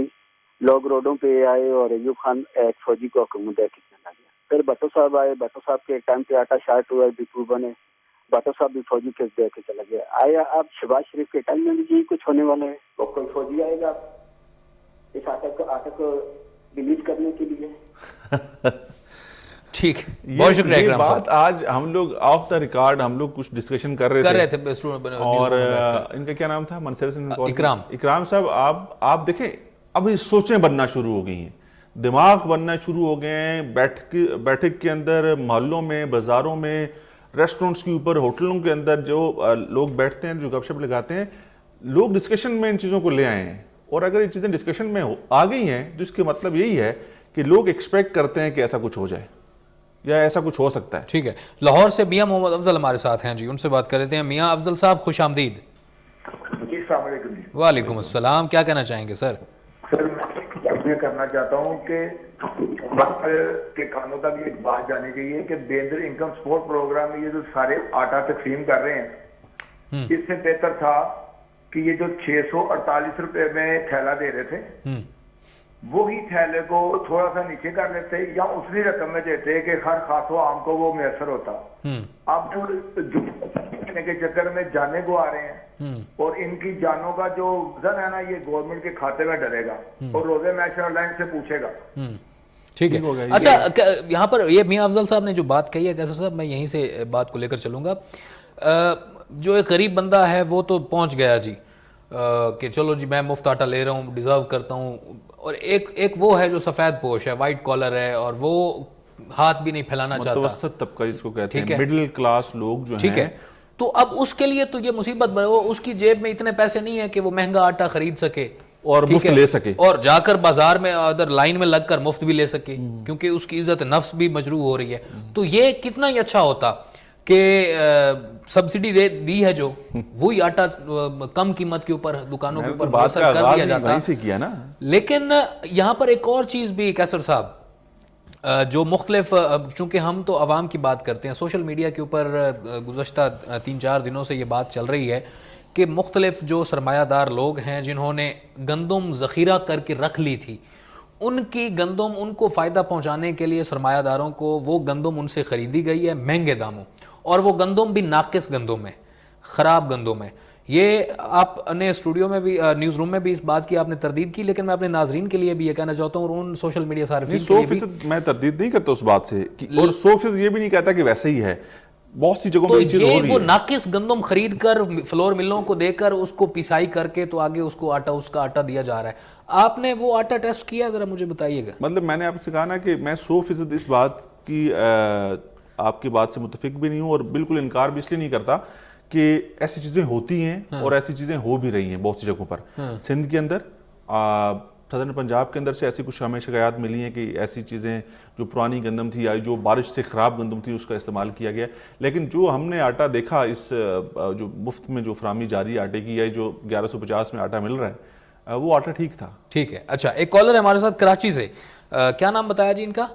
Speaker 7: لوگ روڈوں پہ آئے اور ایوب خان ایک فوجی کو حکومت دے کے چلا گیا. پھر بھٹو صاحب آئے, بھٹو صاحب کے ٹائم پہ آٹا شارٹ ہوا, ڈپو بنے, بھٹو صاحب بھی فوجی کے دے کے چلا گیا. آیا آپ شہباز شریف کے ٹائم میں بھی یہی کچھ ہونے والا ہے, تو کوئی فوجی آئے گا اس آٹے کو ڈیلیٹ کرنے کے لیے؟
Speaker 1: ٹھیک, بہت شکریہ
Speaker 2: یہ
Speaker 1: اکرام صاحب.
Speaker 2: بات آج ہم لوگ آف دا ریکارڈ ہم لوگ کچھ ڈسکشن کر رہے تھے, اور ان کا کیا نام تھا, منصر سے اکرام صاحب. آپ دیکھیں اب یہ سوچیں بننا شروع ہو گئی ہیں, دماغ بننا شروع ہو گئے ہیں. بیٹھک کے اندر, محلوں میں, بازاروں میں, ریسٹورنٹس کے اوپر, ہوٹلوں کے اندر جو لوگ بیٹھتے ہیں, جو گپ شپ لگاتے ہیں, لوگ ڈسکشن میں ان چیزوں کو لے آئے ہیں. اور اگر یہ چیزیں ڈسکشن میں آ گئی ہیں تو اس کے مطلب یہی ہے کہ لوگ ایکسپیکٹ کرتے ہیں کہ ایسا کچھ ہو جائے یا ایسا کچھ ہو سکتا ہے.
Speaker 1: ٹھیک ہے, لاہور سے میاں محمد افضل ہمارے ساتھ ہیں جی, ان سے بات کر لیتے ہیں. میاں افضل صاحب, خوش آمدید.
Speaker 8: جی السلام علیکم.
Speaker 1: وعلیکم السلام. کیا کہنا چاہیں گے سر؟
Speaker 8: سر میں کرنا چاہتا ہوں کہ وقت کے کانوں تک ایک بات جانی چاہیے کہ بیندر انکم سپورٹ پروگرام میں یہ جو سارے آٹا تقسیم کر رہے ہیں, اس سے بہتر تھا کہ یہ جو 648 روپے میں تھیلا دے رہے تھے, وہی تھیلے کو تھوڑا سا نیچے کر لیتے یا اتنی رقم میں دیتے کہ ہر خاص و عام کو وہ میسر ہوتا. اب جو کے چکر میں جانے کو آ رہے ہیں, اور ان کی جانوں کا جو وزن ہے نا, یہ گورنمنٹ کے کھاتے میں ڈلے گا اور روزے نیشنل لائن سے پوچھے گا.
Speaker 1: ٹھیک ہے. اچھا, یہاں پر یہ میاں افضل صاحب نے جو بات کہی ہے, کیسر صاحب میں یہیں سے بات کو لے کر چلوں گا. جو ایک غریب بندہ ہے وہ تو پہنچ گیا جی کہ چلو جی میں مفت آٹا لے رہا ہوں, ڈیزرو کرتا ہوں. اور ایک وہ ہے جو سفید پوش ہے, وائٹ کالر ہے, اور وہ ہاتھ بھی نہیں پھیلانا چاہتا,
Speaker 2: متوسط طبقہ جس کو کہتے ہیں, مڈل کلاس لوگ جو ہیں.
Speaker 1: ٹھیک ہے, تو اب اس کے لیے تو یہ مصیبت, اس کی جیب میں اتنے پیسے نہیں ہے کہ وہ مہنگا آٹا خرید سکے
Speaker 2: اور مفت لے سکے,
Speaker 1: اور جا کر بازار میں ادھر لائن میں لگ کر مفت بھی لے سکے, کیونکہ اس کی عزت نفس بھی مجروح ہو رہی ہے. تو یہ کتنا ہی اچھا ہوتا کہ سبسڈی دی ہے جو, وہی آٹا کم قیمت کے اوپر دکانوں کے اوپر میسر کر دیا جاتا. لیکن یہاں پر ایک اور چیز بھی کیسر صاحب, جو مختلف, چونکہ ہم تو عوام کی بات کرتے ہیں, سوشل میڈیا کے اوپر گزشتہ 3-4 دنوں سے یہ بات چل رہی ہے کہ مختلف جو سرمایہ دار لوگ ہیں جنہوں نے گندم ذخیرہ کر کے رکھ لی تھی, ان کی گندم ان کو فائدہ پہنچانے کے لیے سرمایہ داروں کو وہ گندم ان سے خریدی گئی ہے مہنگے داموں, اور وہ گندم بھی ناقص گندم ہے, خراب گندم ہے. یہ آپ نے اسٹوڈیو میں بھی, نیوز روم میں بھی اس بات کی آپ نے تردید کی, لیکن میں اپنے ناظرین کے لیے بھی یہ کہنا چاہتا ہوں اور ان سوشل میڈیا صارفین کے لیے بھی,
Speaker 2: 100% میں تردید نہیں کرتا اس بات سے, اور 100% یہ بھی نہیں کہتا کہ ویسے ہی ہے. بہت سی جگہوں میں یہ چیز ہو رہی ہے.
Speaker 1: وہ ناقص گندم خرید کر فلور ملوں کو دے کر اس کو پیسائی کر کے تو آگے اس کو آٹا, اس کا آٹا دیا جا رہا ہے. آپ نے وہ آٹا ٹیسٹ کیا, ذرا مجھے بتائیے گا.
Speaker 2: مطلب میں نے آپ سے کہا نا کہ میں 100% اس بات کی, آپ کی بات سے متفق بھی نہیں ہوں, اور بالکل انکار بھی اس لیے نہیں کرتا کہ ایسی چیزیں ہوتی ہیں اور ایسی چیزیں ہو بھی رہی ہیں بہت سی جگہوں پر. سندھ کے اندر, صدرن پنجاب کے اندر سے ایسی کچھ ہمیں شکایات ملی ہیں کہ ایسی چیزیں جو پرانی گندم تھی یا جو بارش سے خراب گندم تھی اس کا استعمال کیا گیا. لیکن جو ہم نے آٹا دیکھا اس جو مفت میں جو فراہمی جاری آٹے کی, یا جو 1150 میں آٹا مل رہا ہے, وہ آٹا ٹھیک تھا.
Speaker 1: ٹھیک ہے. اچھا, ایک کالر ہے ہمارے ساتھ کراچی سے, کیا نام بتایا جی ان کا؟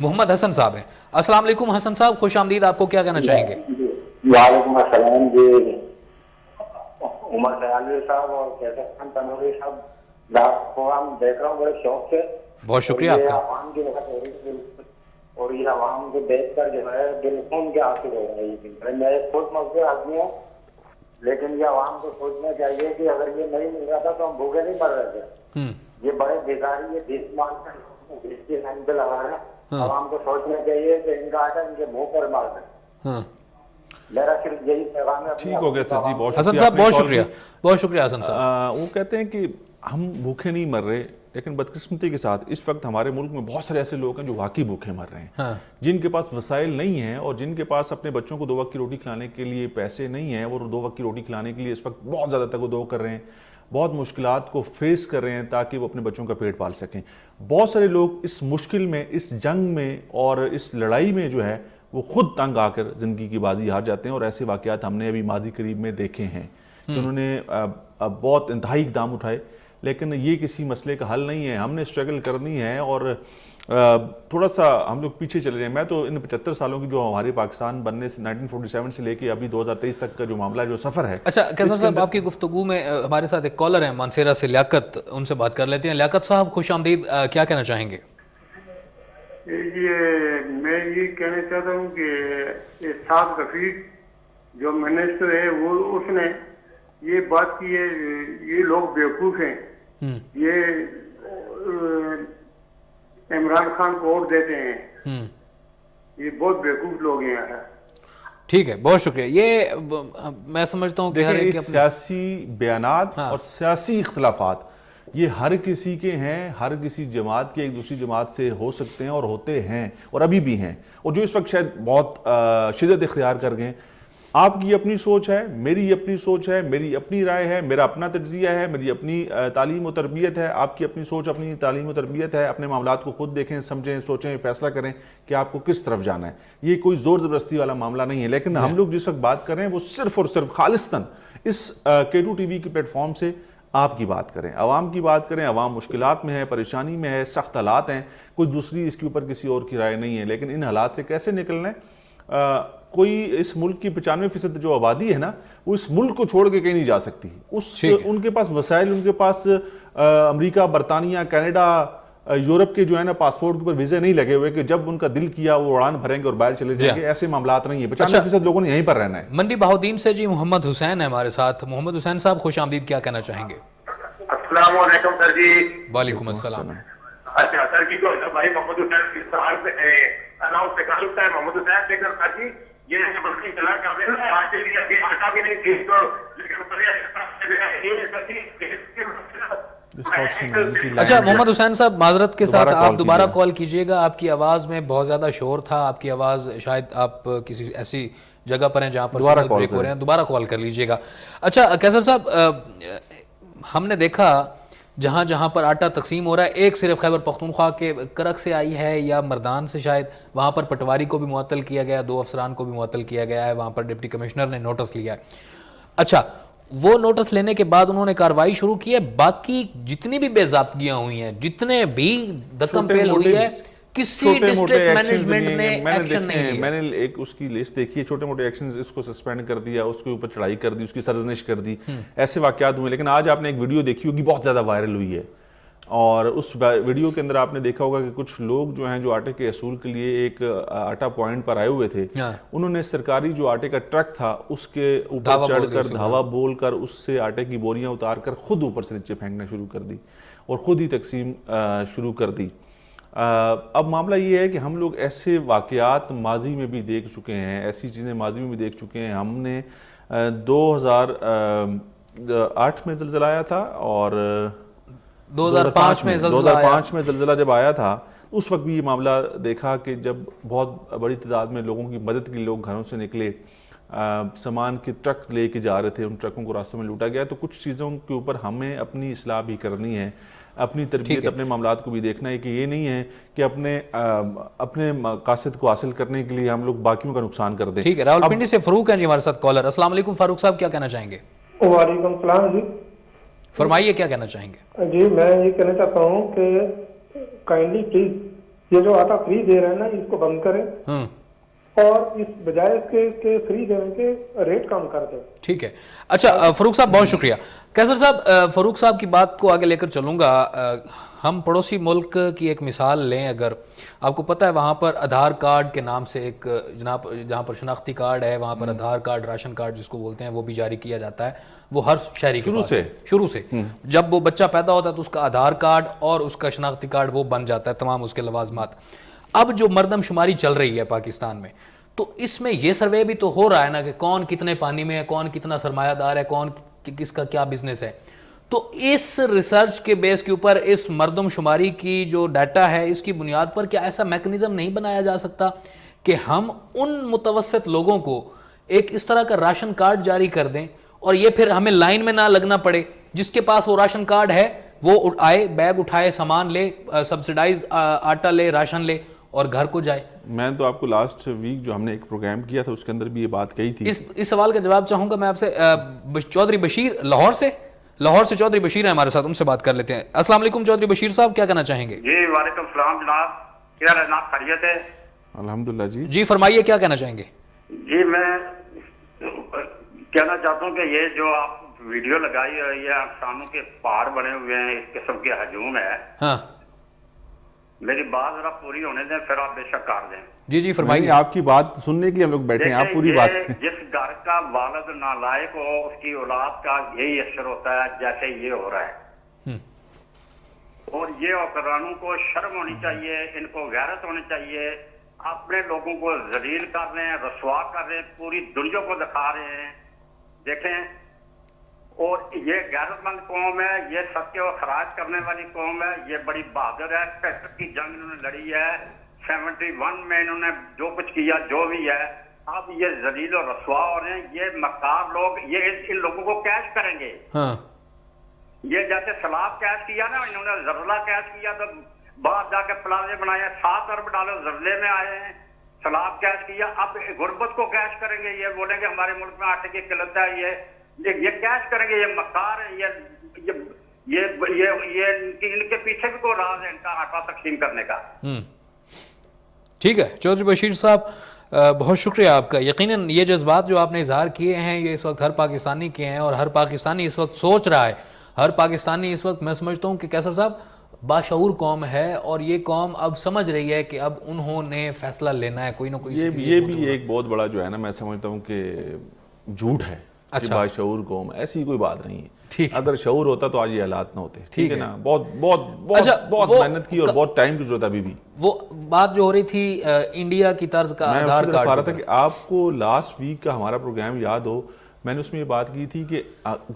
Speaker 1: محمد حسن صاحب ہیں. السلام علیکم حسن صاحب, خوش آمدید. آپ کو کیا کہنا چاہیں گے؟
Speaker 7: وعلیکم السلام جی. عمر خیالی صاحب اور کیسر خان تنوری صاحب, آپ کو ہم دیکھ رہا ہوں بڑے شوق سے.
Speaker 1: بہت شکریہ آپ کا.
Speaker 7: عوام کی بات ہو رہی ہے, اور یہ عوام کو دیکھ کر جو ہے دل خون کے آنسو ہو رہے ہیں. میں ایک خود مزدور آدمی ہوں, لیکن یہ عوام کو سوچنا چاہیے کہ اگر یہ نہیں مل رہا تھا تو ہم بھوکے نہیں مر رہے تھے. یہ بڑے بیکاری, یہ دیش مان کر دیش کی لائن پہ لگا رہے ہیں. عوام کو سوچنا چاہیے کہ ان کا آٹا ان کے منہ پر مار دیں.
Speaker 6: میرا صرف یہی پیغام ہے.
Speaker 2: ٹھیک ہو گیا سر جی, بہت
Speaker 1: حسن
Speaker 2: شکریہ.
Speaker 1: صاحب
Speaker 2: آپ نے
Speaker 1: بہت
Speaker 2: کال
Speaker 1: شکریہ,
Speaker 2: کی.
Speaker 1: بہت شکریہ حسن صاحب.
Speaker 2: وہ کہتے ہیں کہ ہم بھوکے نہیں مر رہے, لیکن بدقسمتی کے ساتھ اس وقت ہمارے ملک میں بہت سارے ایسے لوگ ہیں جو واقعی بھوکے مر رہے ہیں, جن کے پاس وسائل نہیں ہیں اور جن کے پاس اپنے بچوں کو 2 وقت کی روٹی کھلانے کے لیے پیسے نہیں ہیں, اور 2 وقت کی روٹی کھلانے کے لیے اس وقت بہت زیادہ تگ و دو کر رہے ہیں, بہت مشکلات کو فیس کر رہے ہیں تاکہ وہ اپنے بچوں کا پیٹ پال سکیں. بہت سارے لوگ اس مشکل میں, اس جنگ میں اور اس لڑائی میں جو ہے وہ خود تنگ آ کر زندگی کی بازی ہار جاتے ہیں, اور ایسے واقعات ہم نے ابھی ماضی قریب میں دیکھے ہیں کہ انہوں نے بہت انتہائی اقدام اٹھائے, لیکن یہ کسی مسئلے کا حل نہیں ہے. ہم نے اسٹرگل کرنی ہے اور تھوڑا سا ہم لوگ پیچھے چلے جائیں. میں تو ان 75 سالوں کی جو ہمارے پاکستان بننے سے 1947 سے لے کے ابھی 2023 تک کا جو معاملہ ہے, جو سفر ہے.
Speaker 1: اچھا کیسر صاحب, آپ کی گفتگو میں ہمارے ساتھ ایک کالر ہیں مانسیرا سے, لیاقت, ان سے بات کر لیتے ہیں. لیاقت صاحب خوش آمدید, کیا کہنا چاہیں گے؟
Speaker 9: میں یہ کہنا چاہتا ہوں کہ صاحب رفیق جو منسٹر ہے وہ اس نے یہ بات کی ہے, یہ لوگ بیوقوف ہیں, یہ عمران خان کو ووٹ دیتے ہیں, یہ بہت بیوقوف لوگ ہیں.
Speaker 1: ٹھیک ہے, بہت شکریہ. یہ میں سمجھتا ہوں کہ
Speaker 2: سیاسی بیانات اور سیاسی اختلافات یہ ہر کسی کے ہیں, ہر کسی جماعت کے ایک دوسری جماعت سے ہو سکتے ہیں اور ہوتے ہیں اور ابھی بھی ہیں, اور جو اس وقت شاید بہت شدت اختیار کر گئے. آپ کی اپنی سوچ ہے, میری اپنی سوچ ہے, میری اپنی رائے ہے, میرا اپنا تجزیہ ہے, میری اپنی تعلیم و تربیت ہے, آپ کی اپنی سوچ, اپنی تعلیم و تربیت ہے. اپنے معاملات کو خود دیکھیں, سمجھیں, سوچیں, فیصلہ کریں کہ آپ کو کس طرف جانا ہے. یہ کوئی زور زبردستی والا معاملہ نہیں ہے, لیکن ہم لوگ جس وقت بات کر رہے ہیں وہ صرف اور صرف خالصتاً اس K2 TV کے پلیٹ فارم سے آپ کی بات کریں, عوام کی بات کریں. عوام مشکلات میں ہے, پریشانی میں ہے, سخت حالات ہیں, کوئی دوسری اس کے اوپر کسی اور کی رائے نہیں ہے. لیکن ان حالات سے کیسے نکلنا ہے, کوئی اس ملک کی 95% جو آبادی ہے نا, وہ اس ملک کو چھوڑ کے کہیں نہیں جا سکتی. ان کے پاس وسائل, ان کے پاس امریکہ, برطانیہ, کینیڈا, یورپ کے جو ہے نا پاسپورٹ کے اوپر ویزے نہیں لگے ہوئے کہ جب ان کا دل کیا وہ اڑان بھریں گے اور باہر چلے جائیں گے. ایسے معاملات نہیں ہیں. 95% لوگوں نے یہیں پر رہنا ہے.
Speaker 1: منڈی بہاؤدین سے جی محمد حسین ہے ہمارے ساتھ. محمد حسین صاحب خوش آمدید, کیا کہنا چاہیں گے؟
Speaker 10: السلام علیکم سر جی.
Speaker 1: وعلیکم السلام.
Speaker 10: اچھا سر کی تو بھائی محمد حسین صاحب اناؤنس کر لگتا ہے. محمد حسین دیکھ کر جی یہ بلکہ چلا کر رہے ہیں, آج کے لیے آٹا بھی نہیں تھی تو
Speaker 1: اچھا محمد حسین صاحب معذرت کے ساتھ آپ دوبارہ کال کیجئے گا, آپ کی آواز میں بہت زیادہ شور تھا, آپ کی آواز شاید آپ کسی ایسی جگہ پر ہیں جہاں پر سگنل بریک ہو رہے ہیں, دوبارہ کال کر لیجئے گا. اچھا کیسر صاحب, ہم نے دیکھا جہاں جہاں پر آٹا تقسیم ہو رہا ہے, ایک صرف خیبر پختونخوا کے کرک سے آئی ہے یا مردان سے شاید, وہاں پر پٹواری کو بھی معطل کیا گیا, 2 افسران کو بھی معطل کیا گیا ہے, وہاں پر ڈپٹی کمشنر نے نوٹس لیا ہے. اچھا وہ نوٹس لینے کے بعد انہوں نے کارروائی شروع کی ہے, باقی جتنی بھی بے ضابطگیاں ہوئی ہیں, جتنے بھی دکم پیل ہوئی ہے, کسی ڈسٹرکٹ مینجمنٹ نے ایکشن نہیں لیا.
Speaker 2: میں نے ایک اس کی لسٹ دیکھی ہے, چھوٹے موٹے ایکشنز, اس کو سسپینڈ کر دیا, اس کے اوپر چڑھائی کر دی, اس کی سرزنش کر دی, ایسے واقعات ہوئے. لیکن آج آپ نے ایک ویڈیو دیکھی ہوگی, بہت زیادہ وائرل ہوئی ہے, اور اس ویڈیو کے اندر آپ نے دیکھا ہوگا کہ کچھ لوگ جو ہیں جو آٹے کے اصول کے لیے ایک آٹا پوائنٹ پر آئے ہوئے تھے, انہوں نے سرکاری جو آٹے کا ٹرک تھا اس کے اوپر چڑھ کر دھاوا بول کر اس سے آٹے کی بوریاں اتار کر خود اوپر سے نیچے پھینکنا شروع کر دی اور خود ہی تقسیم شروع کر دی. اب معاملہ یہ ہے کہ ہم لوگ ایسے واقعات ماضی میں بھی دیکھ چکے ہیں, ایسی چیزیں ماضی میں بھی دیکھ چکے ہیں. ہم نے 2008 میں زلزلہ آیا تھا اور
Speaker 1: 2005 میں
Speaker 2: زلزلہ جب آیا تھا, اس وقت بھی یہ معاملہ دیکھا کہ جب بہت بڑی تعداد میں لوگوں کی مدد کے لیے لوگ گھروں سے نکلے, سامان کے ٹرک لے کے جا رہے تھے, ان ٹرکوں کو راستوں میں لوٹا گیا. تو کچھ چیزوں کے اوپر ہمیں اپنی اصلاح بھی کرنی ہے, اپنی تربیت, اپنے معاملات کو بھی دیکھنا ہے کہ یہ نہیں ہے کہ اپنے مقاصد کو حاصل کرنے کے لیے ہم لوگ باقیوں کا نقصان کر دیں.
Speaker 1: ٹھیک ہے, راولپنڈی سے فاروق ہیں جی ہمارے ساتھ کالر. السلام علیکم فاروق صاحب, کیا کہنا چاہیں گے؟
Speaker 11: وعلیکم السلام جی.
Speaker 1: فرمائیے کیا کہنا چاہیں گے؟
Speaker 11: جی میں یہ کہنا چاہتا ہوں کہ کائنڈلی پلیز یہ جو آٹا فری دے رہے ہیں نا, اس کو بند کریں اور اس بجائے اس کے فری دینے کے ریٹ کم کر دیں.
Speaker 1: ٹھیک ہے. اچھا فاروق صاحب بہت شکریہ. کیسر صاحب, فاروق صاحب کی بات کو آگے لے کر چلوں گا. ہم پڑوسی ملک کی ایک مثال لیں, اگر آپ کو پتہ ہے وہاں پر آدھار کارڈ کے نام سے ایک جہاں پر شناختی کارڈ ہے, وہاں پر آدھار کارڈ, راشن کارڈ جس کو بولتے ہیں, وہ بھی جاری کیا جاتا ہے. وہ ہر شہری کے پاس شروع سے جب وہ بچہ پیدا ہوتا ہے تو اس کا آدھار کارڈ اور اس کا شناختی کارڈ وہ بن جاتا ہے, تمام اس کے لوازمات. اب جو مردم شماری چل رہی ہے پاکستان میں, تو اس میں یہ سروے بھی تو ہو رہا ہے نا کہ کون کتنے پانی میں ہے, کون کتنا سرمایہ دار ہے, کون کس کا کیا بزنس ہے. تو اس ریسرچ کے بیس کے اوپر اس مردم شماری کی جو ڈیٹا ہے اس کی بنیاد پر کیا ایسا میکنزم نہیں بنایا جا سکتا کہ ہم ان متوسط لوگوں کو ایک اس طرح کا راشن کارڈ جاری کر دیں اور یہ پھر ہمیں لائن میں نہ لگنا پڑے, جس کے پاس وہ راشن کارڈ ہے وہ آئے, بیگ اٹھائے, سامان لے, سبسیڈائز آٹا لے, راشن لے اور گھر کو جائے.
Speaker 2: میں تو آپ کو لاسٹ ویک جو ہم نے ایک پروگرام کیا تھا اس کے اندر بھی یہ بات کہی تھی.
Speaker 1: اس سوال کا جواب چاہوں گا میں آپ سے. چودھری بشیر لاہور سے چودھری بشیر ہیں ہمارے ساتھ, ان سے بات کر لیتے ہیں. السلام علیکم چودھری بشیر صاحب, کیا کہنا چاہیں گے؟
Speaker 12: جی وعلیکم السلام جناب, کیا جناب خیریت ہے؟
Speaker 2: الحمدللہ.
Speaker 1: جی فرمائیے, کیا کہنا چاہیں گے؟
Speaker 12: جی میں کہنا چاہتا ہوں کہ یہ جو آپ ویڈیو لگائی ہوئی ہے, افسانوں کے پہاڑ بنے ہوئے ہیں, اس قسم کے ہجوم ہے.
Speaker 1: ہاں
Speaker 12: میری بات ذرا پوری ہونے دیں, پھر آپ بے شک کر دیں.
Speaker 1: جی جی فرمائیے.
Speaker 2: آپ کی بات سننے کے لیے ہم لوگ بیٹھے ہیں, آپ پوری بات.
Speaker 12: جس گھر کا والد نالائق ہو اس کی اولاد کا یہی اثر ہوتا ہے جیسے یہ ہو رہا ہے. اور یہ حکمرانوں کو شرم ہونی چاہیے, ان کو غیرت ہونی چاہیے. اپنے لوگوں کو ذلیل کر رہے ہیں, رسوا کر رہے ہیں, پوری دنیا کو دکھا رہے ہیں. دیکھیں, اور یہ غیرت مند قوم ہے, یہ ستیہ و خراج کرنے والی قوم ہے, یہ بڑی بہادر ہے. 65 کی جنگ انہوں نے لڑی ہے, 71 میں انہوں نے جو کچھ کیا جو بھی ہے. اب یہ ذلیل و رسوا ہو رہے ہیں. یہ مکار لوگ یہ ان لوگوں کو کیش کریں گے. یہ جیسے سیلاب کیش کیا نا, انہوں نے زلزلہ کیش کیا تو باہر جا کے پلازے بنائے, 7 ارب ڈالر زلزلے میں آئے ہیں. سیلاب کیش کیا, اب غربت کو کیش کریں گے. یہ بولیں گے ہمارے ملک میں آٹے کی قلت ہے, یہ کیش کریں گے. یہ مکار ہے, یہ ان کے پیچھے بھی کوئی راز ہے ان کا آٹا تقسیم کرنے کا.
Speaker 1: ٹھیک ہے چودھری بشیر صاحب, بہت شکریہ آپ کا. یقیناً یہ جذبات جو آپ نے اظہار کیے ہیں یہ اس وقت ہر پاکستانی کے ہیں, اور ہر پاکستانی اس وقت سوچ رہا ہے, ہر پاکستانی اس وقت میں سمجھتا ہوں کہ کیسر صاحب باشعور قوم ہے, اور یہ قوم اب سمجھ رہی ہے کہ اب انہوں نے فیصلہ لینا ہے کوئی نہ کوئی.
Speaker 2: یہ بھی ایک بہت بڑا جو ہے نا, میں سمجھتا ہوں کہ جھوٹ ہے. اچھا, باشعور قوم ایسی کوئی بات نہیں ہے. اگر شعور ہوتا تو آج یہ حالات نہ ہوتے. ٹھیک ہے نا, بہت محنت کی اور بہت ٹائم کی ضرورت. ابھی بھی
Speaker 1: وہ بات جو ہو رہی تھی انڈیا کی طرز کا آدھار کارڈ
Speaker 2: تھا کہ آپ کو لاسٹ ویک کا ہمارا پروگرام یاد ہو, میں نے اس میں یہ بات کی تھی کہ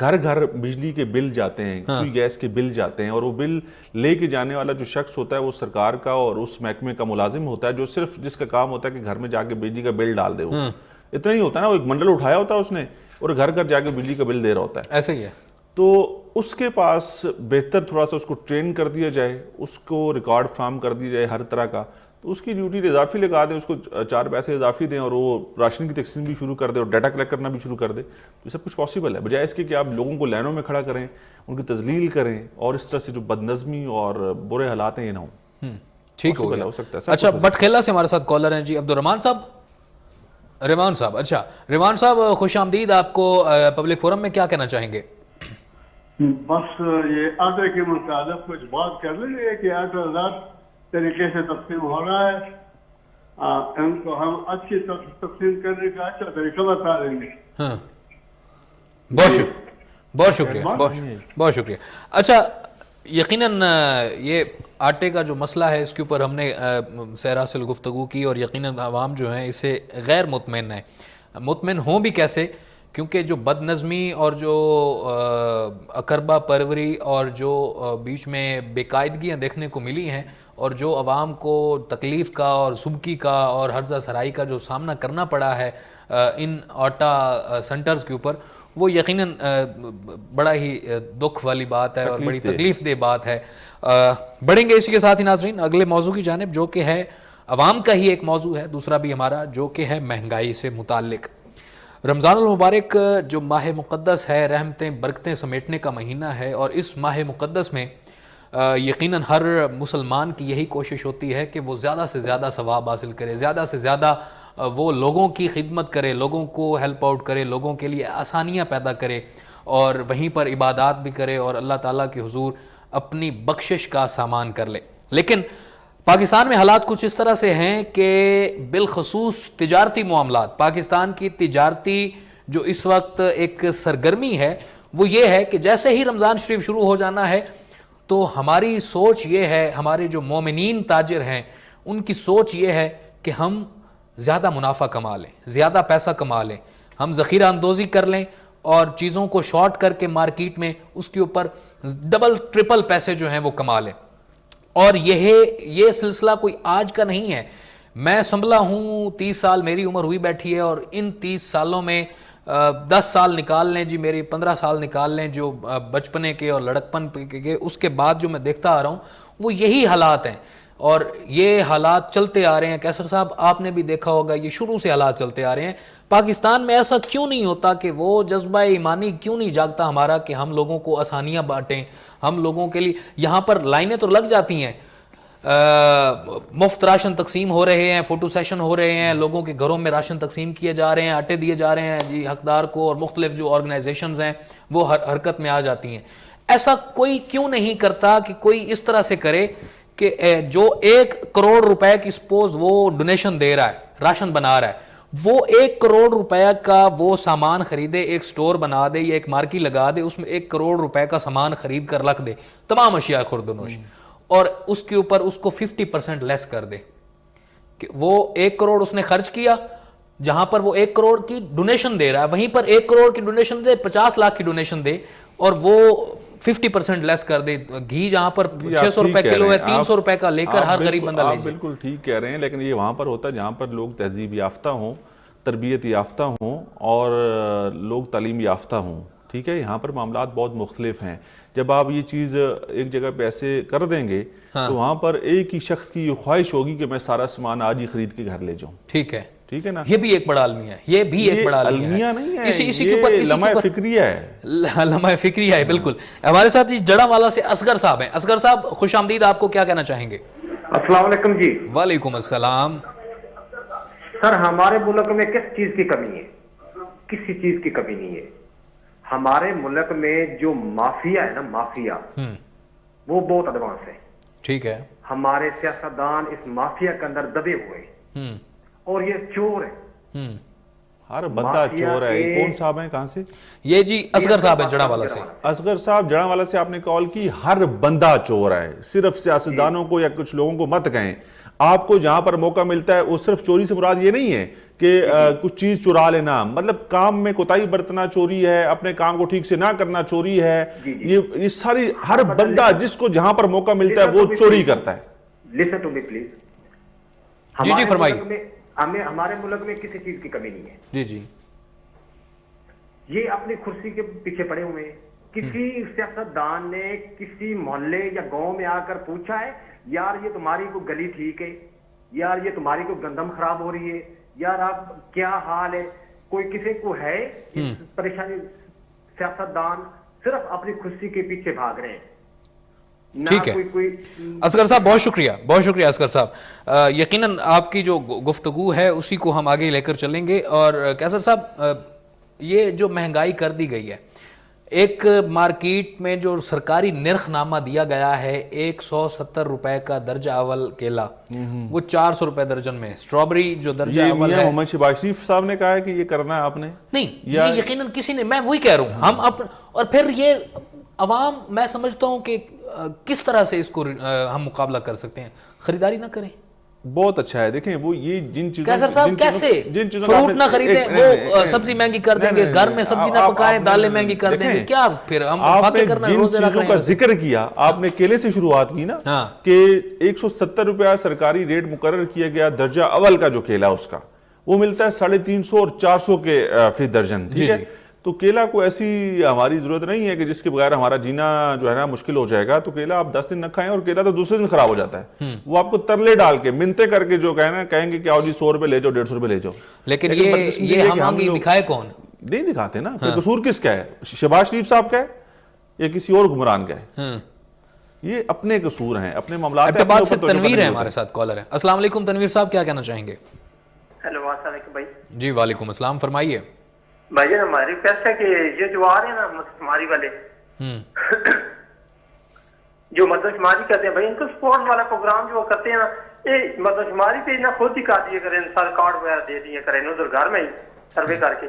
Speaker 2: گھر گھر بجلی کے بل جاتے ہیں, سوئی گیس کے بل جاتے ہیں, اور وہ بل لے کے جانے والا جو شخص ہوتا ہے وہ سرکار کا اور اس محکمے کا ملازم ہوتا ہے, جو صرف جس کا کام ہوتا ہے کہ گھر میں جا کے بجلی کا بل ڈال دے. وہ اتنا ہی ہوتا ہے نا, وہ ایک منڈل اٹھایا ہوتا ہے اس نے اور گھر گھر جا کے بجلی کا بل دے رہا ہوتا ہے.
Speaker 1: ایسے ہی ہے.
Speaker 2: تو اس کے پاس بہتر تھوڑا سا اس کو ٹرین کر دیا جائے, اس کو ریکارڈ فارم کر دیا جائے ہر طرح کا, تو اس کی ڈیوٹی اضافی لگا دیں, اس کو 4 پیسے اضافی دیں, اور وہ راشن کی تقسیم بھی شروع کر دے اور ڈیٹا کلیکٹ کرنا بھی شروع کر دے. تو یہ سب کچھ پاسبل ہے, بجائے اس کے کہ آپ لوگوں کو لائنوں میں کھڑا کریں, ان کی تذلیل کریں, اور اس طرح سے جو بدنظمی اور برے حالات ہیں یہ نہ ہوں.
Speaker 1: ٹھیک ہو گیا. اچھا بٹخیلا سے ہمارے ساتھ کالر ہیں جی عبدالرحمان صاحب. ریمان صاحب, اچھا ریمان صاحب خوش آمدید. آپ کو پبلک فورم میں کیا کہنا چاہیں گے؟
Speaker 9: بس یہ آٹے کے متعلق کچھ بات کر لیں کہ آٹا آزاد طریقے سے تقسیم ہو رہا ہے, ان کو ہم اچھی تقسیم کرنے کا اچھا طریقہ بتا دیں گے.
Speaker 1: ہاں بہت شکریہ, بہت شکریہ. اچھا یقیناً یہ آٹے کا جو مسئلہ ہے اس کے اوپر ہم نے سیر گفتگو کی, اور یقیناً عوام جو ہیں اس سے غیر مطمئن ہے. مطمئن ہوں بھی کیسے, کیونکہ جو بد نظمی اور جو اقربہ پروری اور جو بیچ میں بے قاعدگیاں دیکھنے کو ملی ہیں, اور جو عوام کو تکلیف کا اور سبکی کا اور ہرزہ سرائی کا جو سامنا کرنا پڑا ہے ان آٹا سنٹرز کے اوپر, وہ یقیناً بڑا ہی دکھ والی بات ہے اور بڑی تکلیف دہ بات ہے. بڑھیں گے اسی کے ساتھ ہی ناظرین اگلے موضوع کی جانب, جو کہ ہے عوام کا ہی ایک موضوع ہے دوسرا بھی ہمارا, جو کہ ہے مہنگائی سے متعلق. رمضان المبارک جو ماہ مقدس ہے, رحمتیں برکتیں سمیٹنے کا مہینہ ہے, اور اس ماہ مقدس میں یقیناً ہر مسلمان کی یہی کوشش ہوتی ہے کہ وہ زیادہ سے زیادہ ثواب حاصل کرے, زیادہ سے زیادہ وہ لوگوں کی خدمت کرے, لوگوں کو ہیلپ آؤٹ کرے, لوگوں کے لیے آسانیاں پیدا کرے, اور وہیں پر عبادات بھی کرے, اور اللہ تعالیٰ کے حضور اپنی بخشش کا سامان کر لے. لیکن پاکستان میں حالات کچھ اس طرح سے ہیں کہ بالخصوص تجارتی معاملات, پاکستان کی تجارتی جو اس وقت ایک سرگرمی ہے وہ یہ ہے کہ جیسے ہی رمضان شریف شروع ہو جانا ہے تو ہماری سوچ یہ ہے, ہمارے جو مومنین تاجر ہیں ان کی سوچ یہ ہے کہ ہم زیادہ منافع کما لیں, زیادہ پیسہ کما لیں, ہم ذخیرہ اندوزی کر لیں اور چیزوں کو شارٹ کر کے مارکیٹ میں اس کے اوپر ڈبل ٹرپل پیسے جو ہیں وہ کما لیں. اور یہ سلسلہ کوئی آج کا نہیں ہے. میں سنبھلا ہوں 30 سال میری عمر ہوئی بیٹھی ہے, اور ان 30 سالوں میں 10 سال نکال لیں جی, میری 15 سال نکال لیں جو بچپنے کے اور لڑکپن کے, اس کے بعد جو میں دیکھتا آ رہا ہوں وہ یہی حالات ہیں, اور یہ حالات چلتے آ رہے ہیں. کیسر صاحب آپ نے بھی دیکھا ہوگا یہ شروع سے حالات چلتے آ رہے ہیں. پاکستان میں ایسا کیوں نہیں ہوتا کہ وہ جذبہ ایمانی کیوں نہیں جاگتا ہمارا کہ ہم لوگوں کو آسانیاں بانٹیں, ہم لوگوں کے لیے یہاں پر لائنیں تو لگ جاتی ہیں, مفت راشن تقسیم ہو رہے ہیں, فوٹو سیشن ہو رہے ہیں, لوگوں کے گھروں میں راشن تقسیم کیے جا رہے ہیں, آٹے دیے جا رہے ہیں جی حقدار کو, اور مختلف جو آرگنائزیشنز ہیں وہ حرکت میں آ جاتی ہیں. ایسا کوئی کیوں نہیں کرتا کہ کوئی اس طرح سے کرے کہ جو 1 کروڑ روپے کی سپوز وہ ڈونیشن دے رہا ہے, راشن بنا رہا ہے, وہ 1 کروڑ روپے کا وہ سامان خریدے, ایک سٹور بنا دے یا ایک مارکی لگا دے, اس میں 1 کروڑ روپے کا سامان خرید کر رکھ دے, تمام اشیاء خرد و نوش, اور اس کے اوپر اس کو 50% لیس کر دے کہ وہ 1 کروڑ اس نے خرچ کیا, جہاں پر وہ 1 کروڑ کی ڈونیشن دے رہا ہے وہیں پر 1 کروڑ کی ڈونیشن دے, 50 لاکھ کی ڈونیشن دے, اور وہ 50% لیس کر دے. گھی جہاں پر 600 روپے کلو ہے 300 روپے کا لے کر ہر غریب بندہ لے جائے.
Speaker 2: آپ بالکل ٹھیک کہہ رہے ہیں, لیکن یہ وہاں پر ہوتا ہے جہاں پر لوگ تہذیب یافتہ ہوں, تربیت یافتہ ہوں اور لوگ تعلیم یافتہ ہوں. ٹھیک ہے, یہاں پر معاملات بہت مختلف ہیں. جب آپ یہ چیز ایک جگہ پہ ایسے کر دیں گے تو وہاں پر ایک ہی شخص کی یہ خواہش ہوگی کہ میں سارا سامان آج ہی خرید کے گھر لے جاؤں.
Speaker 1: ٹھیک ہے,
Speaker 2: ٹھیک ہے نا,
Speaker 1: یہ بھی ایک بڑا المیہ ہے, یہ بھی ایک بڑا المیہ
Speaker 2: نہیں ہے,
Speaker 1: اسی کے اوپر
Speaker 2: لمحہ فکریہ ہے,
Speaker 1: لمحہ فکریہ ہے. بالکل. ہمارے ساتھ جڑا والا سے اصغر صاحب ہیں. اصغر صاحب خوش آمدید, آپ کو کیا کہنا چاہیں گے؟
Speaker 13: السلام علیکم جی.
Speaker 1: وعلیکم السلام.
Speaker 13: سر ہمارے ملک میں کس چیز کی کمی ہے؟ کسی چیز کی کمی نہیں ہے. ہمارے ملک میں جو مافیا ہے نا, مافیا, وہ بہت ایڈوانس ہے.
Speaker 1: ٹھیک ہے.
Speaker 13: ہمارے سیاستدان اس مافیا کے اندر دبے ہوئے, اور یہ چور ہے.
Speaker 2: ہر بندہ چور ہے. کون صاحب ہیں, کہاں سے؟
Speaker 1: یہ جی اصغر صاحب ہیں جڑا والا سے.
Speaker 2: اصغر صاحب جڑا والا سے آپ نے کال کی. ہر بندہ چور ہے, صرف سیاستدانوں کو یا کچھ لوگوں کو مت کہیں. آپ کو جہاں پر موقع ملتا ہے, وہ صرف چوری سے مراد یہ نہیں ہے کہ کچھ چیز چرا لینا, مطلب کام میں کوتاہی برتنا چوری ہے, اپنے کام کو ٹھیک سے نہ کرنا چوری ہے. یہ ساری ہر بندہ جس کو جہاں پر موقع ملتا ہے وہ چوری کرتا ہے.
Speaker 13: Listen to me please.
Speaker 1: جی جی فرمائیے.
Speaker 13: ہمارے ملک میں کسی چیز کی کمی نہیں ہے.
Speaker 1: جی جی.
Speaker 13: یہ اپنی کرسی کے پیچھے پڑے ہوئے ہیں. کسی سیاستدان نے کسی محلے یا گاؤں میں آ کر پوچھا ہے یار یہ تمہاری کو گلی ٹھیک ہے, یار یہ تمہاری کو گندم خراب ہو رہی ہے, یار آپ کیا حال ہے؟ کوئی کسی کو ہے پریشانی؟ سیاستدان صرف اپنی کرسی کے پیچھے بھاگ رہے ہیں.
Speaker 1: ٹھیک ہے اصغر صاحب, بہت شکریہ, بہت شکریہ اصغر صاحب. یقیناً آپ کی جو گفتگو ہے اسی کو ہم آگے لے کر چلیں گے. اور کیسر صاحب, یہ جو مہنگائی کر دی گئی ہے, ایک مارکیٹ میں جو سرکاری نرخ نامہ دیا گیا ہے 170 روپے کا درجہ اول کیلا, وہ 400 روپے درجن میں. اسٹرابری جو درجہ اول ہے,
Speaker 2: محمد شہباز شریف صاحب نے کہا ہے کہ یہ کرنا ہے آپ نے
Speaker 1: نہیں, یہ یقیناً کسی نے, میں وہی کہہ رہا ہوں ہم اور پھر یہ عوام, میں سمجھتا ہوں کہ کس طرح سے اس کو ہم مقابلہ کر سکتے ہیں. خریداری نہ کریں.
Speaker 2: بہت اچھا ہے. دیکھیں وہ یہ جن چیزوں,
Speaker 1: کیسر صاحب کیسے فروٹ نہ خریدیں, وہ سبزی مہنگی کر دیں گے, گھر میں سبزی نہ پکائیں, دالیں مہنگی کر دیں گے, کیا پھر ہم فاتح کرنا ہے؟
Speaker 2: جن چیزوں کا ذکر کیا آپ نے, کیلے سے شروعات کی نا, کہ 170 روپیہ سرکاری ریٹ مقرر کیا گیا درجہ اول کا جو کیلا اس کا, وہ ملتا ہے 350 اور 400 کے فی درجن. ٹھیک ہے, تو کیلا کو ایسی ہماری ضرورت نہیں ہے کہ جس کے بغیر ہمارا جینا جو ہے نا مشکل ہو جائے گا. تو کیلا آپ 10 دن نہ کھائیں, اور کیلا تو دوسرے دن خراب ہو جاتا ہے. وہ آپ کو ترلے ڈال کے, منتے کر کے جو کہیں گے کہ آؤ جی 100 روپے لے جاؤ, 150 روپے لے جاؤ.
Speaker 1: لیکن یہ ہم دکھائے کون
Speaker 2: نہیں دکھاتے نا. پھر قصور کس کا ہے؟ شہباز شریف صاحب کا ہے یا کسی اور حکمران کا ہے؟ یہ اپنے قصور ہیں, اپنے معاملات.
Speaker 1: ابتباد سے تنویر ہے ہمارے ساتھ, کالر ہے. السلام علیکم تنویر صاحب, کیا کہنا چاہیں گے؟
Speaker 14: ہیلو السلام علیکم بھائی.
Speaker 1: جی وعلیکم السلام, فرمائیے.
Speaker 14: بھائی جان ہماری ریکویسٹ ہے کہ یہ جو آ رہے ہیں نا مردم شماری والے, جو مردم شماری کرتے ہیں بھائی, ان کو سپورٹ والا پروگرام جو کرتے ہیں نا, یہ مردم شماری پہ نہ خود ہی کر دیے کریں, سر کارڈ وغیرہ دے دیے کریں ادھر گھر میں ہی سروے کر کے.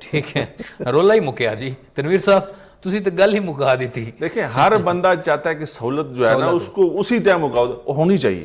Speaker 1: ٹھیک ہے, رولا ہی مکیا جی. تنویر صاحب تسی تو گل ہی مکا دی تھی.
Speaker 2: دیکھیں ہر بندہ چاہتا ہے کہ سہولت جو ہے نا اس کو اسی ٹائم ہونی چاہیے.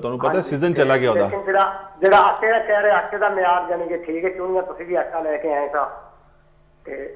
Speaker 2: ਤੁਹਾਨੂੰ ਪਤਾ ਸੀਜ਼ਨ ਚਲਾ ਗਿਆ ਉਹਦਾ।
Speaker 15: ਜਿਹੜਾ ਆਟੇ ਦਾ ਕਹਿ ਰਹੇ ਆਟੇ ਦਾ ਮਿਆਰ ਜਾਨੀ ਕਿ ਠੀਕ ਹੈ, ਚੂਨੀਆਂ ਤੁਸੀਂ ਵੀ ਆਟਾ ਲੈ ਕੇ ਆਏ ਸਾਂ ਤੇ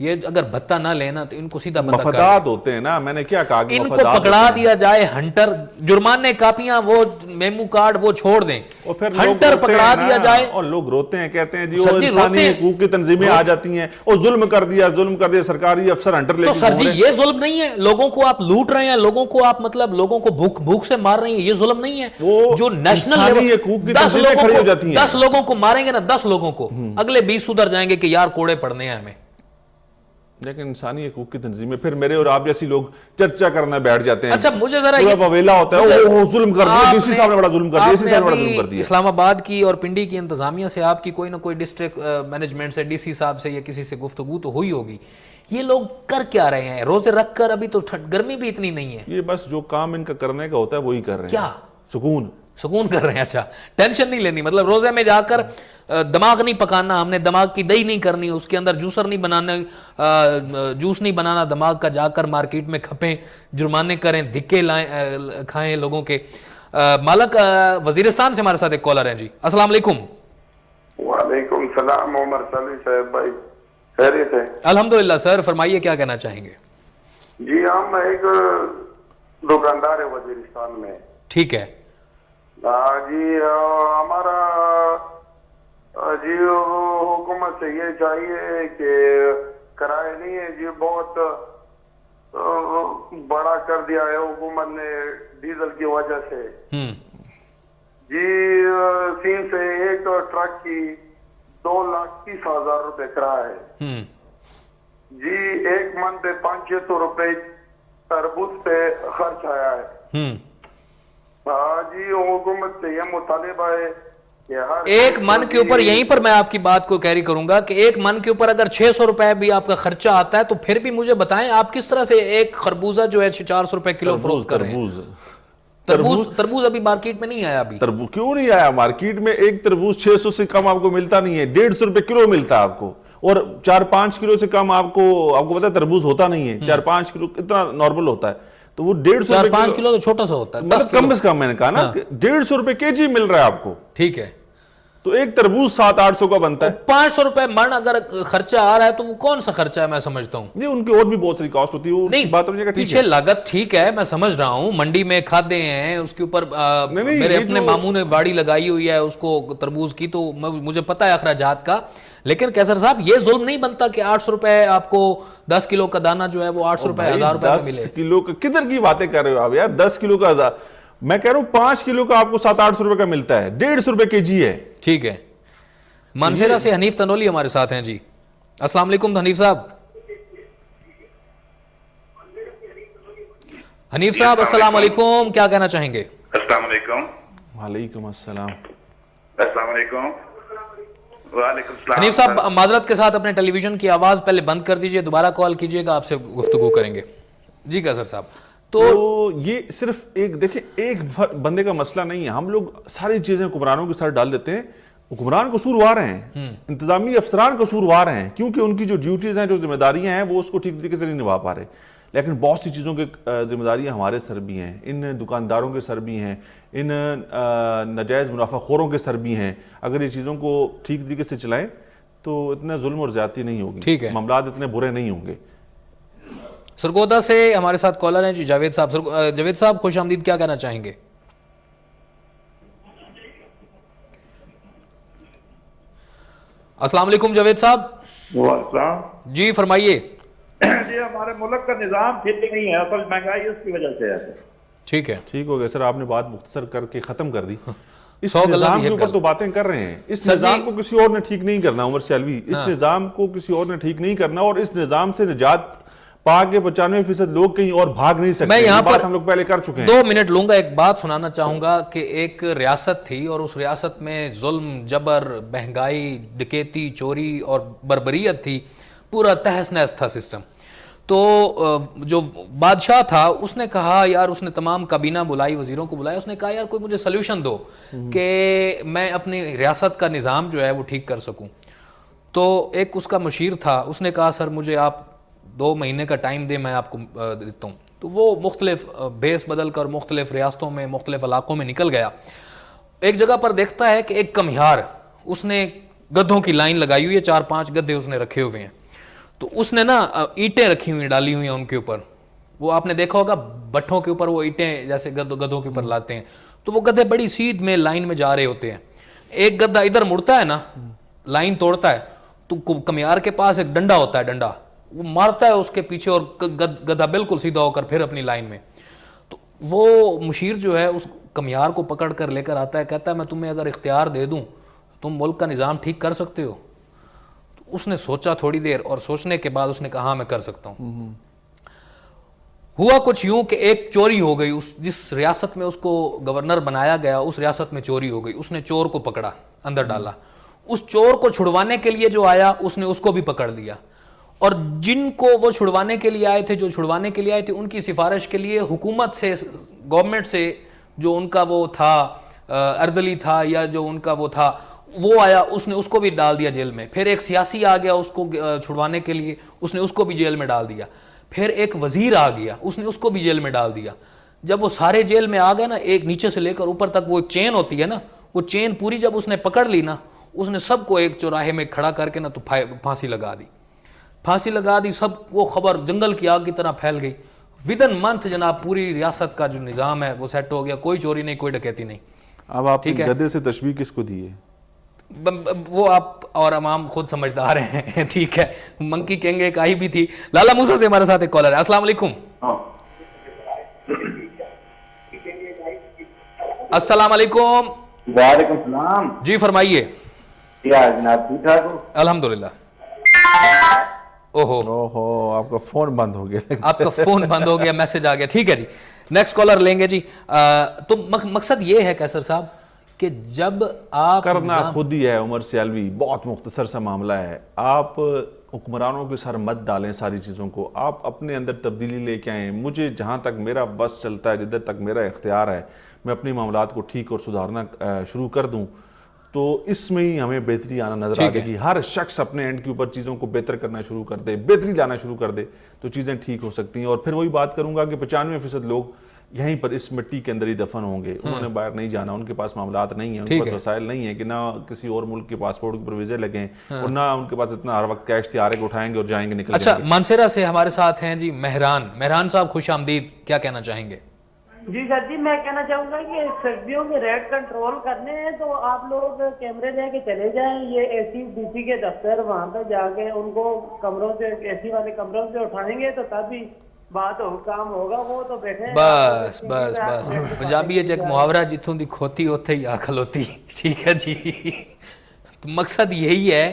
Speaker 1: یہ اگر بھتہ نہ لینا تو ان کو سیدھا بندہ
Speaker 2: مفادات ہوتے ہیں نا, میں نے کیا کہا,
Speaker 1: ان کو پکڑا دیا جائے, ہنٹر جرمانے کاپیاں وہ میمو کارڈ وہ چھوڑ دیں, ہنٹر پکڑا دیا جائے.
Speaker 2: اور لوگ روتے ہیں, کہتے ہیں جی وہ انسانی حقوق کی تنظیمیں آ جاتی ہیں اور ظلم کر دیا سرکاری افسر ہنٹر لے کے.
Speaker 1: تو سر جی یہ ظلم نہیں ہے, لوگوں کو آپ لوٹ رہے ہیں, لوگوں کو آپ مطلب لوگوں کو بھوک سے مار رہے ہیں, یہ ظلم نہیں ہے. جو نیشنل لیول 10 لوگوں کو ماریں گے نا, 10 لوگوں کو, اگلے 20 سدھر جائیں گے کہ یار کوڑے پڑنے ہیں ہمیں.
Speaker 2: لیکن انسانی حقوق کی تنظیمیں پھر میرے اور آپ جیسی لوگ چرچا کرنا بیٹھ جاتے ہیں.
Speaker 1: اچھا مجھے ذرا
Speaker 2: یہ پویلا ہوتا ہے, وہ ظلم کر دیا, ڈی سی صاحب نے بڑا ظلم کر دیا, ڈی سی صاحب نے بڑا ظلم کر دیا.
Speaker 1: اسلام آباد کی اور پنڈی کی انتظامیہ سے آپ کی کوئی نہ کوئی ڈسٹرکٹ مینجمنٹ سے, ڈی سی صاحب سے یا کسی سے گفتگو تو ہوئی ہوگی. یہ لوگ کر کیا رہے ہیں روزے رکھ کر؟ ابھی تو گرمی بھی اتنی نہیں ہے.
Speaker 2: یہ بس جو کام ان کا کرنے کا ہوتا ہے وہی کر رہے ہیں.
Speaker 1: کیا
Speaker 2: سکون
Speaker 1: کر رہے ہیں. اچھا, ٹینشن نہیں لینی, مطلب روزے میں جا کر دماغ نہیں پکانا, ہم نے دماغ کی دہی نہیں کرنی, اس کے اندر جوسر نہیں بنانا, جوس نہیں بنانا دماغ کا, جا کر مارکیٹ میں کھپیں, جرمانے کریں, دھکے کھائیں لوگوں کے. مالک وزیرستان سے ہمارے ساتھ ایک کالر ہیں جی. السلام علیکم.
Speaker 16: وعلیکم السلام. عمر صالح صاحب بھائی خیریت ہے؟
Speaker 1: الحمدللہ سر, فرمائیے کیا کہنا چاہیں گے؟
Speaker 16: جی ہم ایک دکاندار ہے وزیرستان میں.
Speaker 1: ٹھیک ہے
Speaker 16: جی, ہمارا جی حکومت سے یہ چاہیے کہ کرائے نہیں ہے جی, بہت بڑا کر دیا ہے حکومت نے ڈیزل کی وجہ سے. جی سین سے ایک ٹرک کی 2,30,000 روپے کرایہ ہے جی. ایک من پہ 500-600 روپے تربوز پہ خرچ آیا ہے. جی حکومت سے یہ مطالبہ ہے کہ
Speaker 1: ایک من کے اوپر, یہیں پر میں آپ کی بات کو کیری کروں گا کہ ایک من کے اوپر اگر 600 روپے بھی آپ کا خرچہ آتا ہے تو پھر بھی مجھے بتائیں آپ کس طرح سے ایک خربوزہ جو ہے 400 روپے کلو فروخت کر رہے ہیں. تربوز ابھی مارکیٹ میں نہیں آیا. ابھی
Speaker 2: کیوں نہیں آیا مارکیٹ میں؟ ایک تربوز 600 سے کم آپ کو ملتا نہیں ہے, 150 روپے کلو ملتا ہے آپ کو, اور 4-5 کلو سے کم آپ کو پتا ہے تربوز ہوتا نہیں ہے. 4-5 کلو اتنا نارمل ہوتا ہے, تو وہ
Speaker 1: 150 کلو تو چھوٹا سا ہوتا ہے,
Speaker 2: کم از کم میں نے کہا نا 150 روپے کے جی مل رہا ہے آپ کو.
Speaker 1: ٹھیک ہے,
Speaker 2: تو ایک تربوز 700-800 کا بنتا ہے.
Speaker 1: 500 روپے من اگر خرچہ آ رہا ہے تو وہ کون سا خرچہ ہے؟ میں سمجھتا ہوں
Speaker 2: نہیں, ان کی اور بھی بہت ساری کاسٹ ہوتی ہے.
Speaker 1: نہیں, پیچھے لاگت ٹھیک ہے, میں سمجھ رہا ہوں, منڈی میں کھادے ہیں, اس کے اوپر میرے اپنے ماموں نے باڑی لگائی ہوئی ہے اس کو تربوز کی, تو مجھے پتا ہے اخراجات کا. لیکن کیسر صاحب یہ ظلم نہیں بنتا کہ 800 روپے آپ کو 10 کلو کا دانہ جو ہے وہ 800 روپے 1000 روپے میں ملے؟
Speaker 2: 10 کلو کا کدھر کی باتیں کر رہے ہو آپ یار؟ 10 کلو کا میں کہہ رہا ہوں 5 کلو کا آپ کو 700-800 روپے کا ملتا ہے, 150 روپے کے جی ہے.
Speaker 1: ٹھیک ہے. مانسیرا سے حنیف تنولی ہمارے ساتھ ہیں جی. السلام علیکم حنیف صاحب. حنیف صاحب السلام علیکم, کیا کہنا چاہیں گے؟
Speaker 17: السلام علیکم.
Speaker 2: وعلیکم السلام.
Speaker 17: السلام علیکم. وعلیکم السلام.
Speaker 1: حنیف صاحب معذرت کے ساتھ اپنے ٹیلی ویژن کی آواز پہلے بند کر دیجئے, دوبارہ کال کیجئے گا, آپ سے گفتگو کریں گے. جی کیسر صاحب.
Speaker 2: تو یہ صرف ایک دیکھیں ایک بندے کا مسئلہ نہیں ہے, ہم لوگ ساری چیزیں حکمرانوں کے ساتھ ڈال دیتے ہیں. حکمران قصوروار ہیں, انتظامی افسران قصوروار ہیں, کیونکہ ان کی جو ڈیوٹیز ہیں, جو ذمہ داریاں ہیں, وہ اس کو ٹھیک طریقے سے نہیں نبھا پا رہے. لیکن بہت سی چیزوں کے ذمہ داریاں ہمارے سر بھی ہیں, ان دکانداروں کے سر بھی ہیں, ان ناجائز منافع خوروں کے سر بھی ہیں. اگر یہ چیزوں کو ٹھیک طریقے سے چلائیں تو اتنا ظلم اور زیادتی نہیں ہوگی, معاملات اتنے برے نہیں ہوں گے.
Speaker 1: سرگودا سے ہمارے ساتھ کالر ہیں جی جاوید صاحب. جاوید صاحب خوش آمدید, کیا کہنا چاہیں گے؟ السلام علیکم جاوید صاحب.
Speaker 8: السلام.
Speaker 1: جی فرمائیے.
Speaker 8: جی ہمارے ملک کا نظام ٹھیک نہیں ہے, اصل مہنگائی اس کی وجہ سے ہے.
Speaker 1: ٹھیک ہے,
Speaker 2: ٹھیک ہو گیا سر, آپ نے بات مختصر کر کے ختم کر دی. اس نظام کے اوپر تو باتیں کر رہے ہیں, اس نظام کو کسی اور نے ٹھیک نہیں کرنا. عمر سیالوی, اس نظام کو کسی اور نے ٹھیک نہیں کرنا, اور اس نظام سے نجات پا کے 95% لوگ کہیں اور بھاگ نہیں سکتے.
Speaker 1: میں یہاں پر
Speaker 2: ہم لوگ پہلے کر چکے ہیں.
Speaker 1: 2 منٹ لوں گا, ایک بات سنانا چاہوں گا کہ ایک ریاست تھی اور اس ریاست میں ظلم, جبر, مہنگائی, ڈکیتی, چوری اور بربریت تھی, پورا تہس نہس تھا سسٹم. تو جو بادشاہ تھا اس نے کہا یار, اس نے تمام کابینہ بلائی, وزیروں کو بلایا, اس نے کہا یار کوئی مجھے سلیوشن دو کہ میں اپنی ریاست کا نظام جو ہے وہ ٹھیک کر سکوں. تو ایک اس کا مشیر تھا, اس نے کہا سر مجھے آپ 2 مہینے کا ٹائم دے, میں آپ کو دیتا ہوں. تو وہ مختلف بیس بدل کر مختلف ریاستوں میں, مختلف علاقوں میں نکل گیا. ایک جگہ پر دیکھتا ہے کہ ایک کمہار, اس نے گدھوں کی لائن لگائی ہوئی ہے, 4-5 گدھے اس نے رکھے ہوئے ہیں. تو اس نے نا اینٹیں رکھی ہوئی ڈالی ہوئی ہیں ان کے اوپر, وہ آپ نے دیکھا ہوگا بٹھوں کے اوپر وہ اینٹیں جیسے گدھوں کے اوپر لاتے ہیں, تو وہ گدھے بڑی سیدھ میں لائن میں جا رہے ہوتے ہیں. ایک گدھا ادھر مڑتا ہے نا, لائن توڑتا ہے, تو کمیار کے پاس ایک ڈنڈا ہوتا ہے, ڈنڈا وہ مارتا ہے اس کے پیچھے اور گدھا بالکل سیدھا ہو کر پھر اپنی لائن میں. تو وہ مشیر جو ہے اس کمیار کو پکڑ کر لے کر آتا ہے, کہتا ہے میں تمہیں اگر اختیار دے دوں تم ملک کا نظام ٹھیک کر سکتے ہو؟ تو اس نے سوچا تھوڑی دیر, اور سوچنے کے بعد اس نے کہا میں کر سکتا ہوں. ہوا کچھ یوں کہ ایک چوری ہو گئی, جس ریاست میں اس کو گورنر بنایا گیا اس ریاست میں چوری ہو گئی. اس نے چور کو پکڑا, اندر ڈالا. اس چور کو چھڑوانے کے لیے جو آیا اس نے اس کو بھی پکڑ لیا, اور جن کو وہ چھڑوانے کے لیے آئے تھے ان کی سفارش کے لیے حکومت سے, گورنمنٹ سے, جو ان کا وہ تھا اردلی تھا یا جو ان کا وہ تھا, وہ آیا, اس نے اس کو بھی ڈال دیا جیل میں. پھر ایک سیاسی آ گیا اس کو چھڑوانے کے لیے, اس نے اس کو بھی جیل میں ڈال دیا. پھر ایک وزیر آ گیا, اس نے اس کو بھی جیل میں ڈال دیا. جب وہ سارے جیل میں آ گئے نا, ایک نیچے سے لے کر اوپر تک وہ ایک چین ہوتی ہے نا, وہ چین پوری جب اس نے پکڑ لی نا, اس نے سب کو ایک چوراہے میں کھڑا کر کے نا تو پھانسی لگا دی. سب وہ خبر جنگل کی آگ کی طرح پھیل گئی. ودن منتھ جناب پوری ریاست کا جو نظام ہے وہ سیٹ ہو گیا, کوئی چوری نہیں, کوئی ڈکیتی نہیں.
Speaker 2: اب آپ گدھے سے تشبیہ کس کو دی ہے؟
Speaker 1: وہ آپ اور عوام خود سمجھدار ہیں. ٹھیک ہے, منکی کہیں گے ایک آئی بھی تھی. لالا موسیٰ سے ہمارے ساتھ ایک کالر ہے. السلام علیکم. السلام علیکم.
Speaker 18: وعلیکم السلام.
Speaker 1: جی فرمائیے.
Speaker 18: کیا جناب ٹھیک ٹھاک ہو؟
Speaker 1: الحمدللہ.
Speaker 2: اوہو آپ کا فون بند ہو گیا.
Speaker 1: آپ کا فون بند ہو گیا, میسج آ گیا. ٹھیک ہے جی, نیکسٹ کالر لیں گے جی. تو مقصد یہ ہے کیسر صاحب کہ جب آپ
Speaker 2: کرنا خود ہی ہے. عمر سیالوی, بہت مختصر سا معاملہ ہے. آپ حکمرانوں کے سر مت ڈالیں ساری چیزوں کو, آپ اپنے اندر تبدیلی لے کے آئیں. مجھے جہاں تک میرا بس چلتا ہے, جدھر تک میرا اختیار ہے, میں اپنی معاملات کو ٹھیک اور سدھارنا شروع کر دوں, تو اس میں ہی ہمیں بہتری آنا نظر آئے گی. ہر شخص اپنے اینڈ کے اوپر چیزوں کو بہتر کرنا شروع کر دے, بہتری لانا شروع کر دے, تو چیزیں ٹھیک ہو سکتی ہیں. اور پھر وہی بات کروں گا کہ 95% لوگ یہیں پر اس مٹی کے اندر ہی دفن ہوں گے. انہوں نے باہر نہیں جانا, ان کے پاس معاملات نہیں ہیں, ان کے پاس وسائل نہیں ہیں کہ نہ کسی اور ملک کے پاسپورٹ کے اوپر ویزے لگیں, اور نہ ان کے پاس اتنا ہر وقت کیش تیار ہے کہ اٹھائیں گے اور جائیں گے, نکل جائیں گے.
Speaker 1: اچھا, مانسیرا سے ہمارے ساتھ ہیں جی مہران صاحب, خوش آمدید. کیا کہنا چاہیں گے؟
Speaker 19: جی سر جی, میں کہنا چاہوں گا کہ سردیوں کے ریٹ کنٹرول کرنے ہیں تو آپ لوگ کیمرے لے کے چلے جائیں. یہ اے سی ڈی سی کے دفتر, وہاں پہ جا کے ان کو کمروں سے, اے سی والے کمروں سے اٹھائیں گے تو تب ہی بات ہو, کام ہوگا. وہ تو بیٹھے
Speaker 1: بس پنجابی ایک محاورہ جتوں دی کھوتی ہوتے ہی آکل ہوتی. ٹھیک ہے جی, مقصد یہی ہے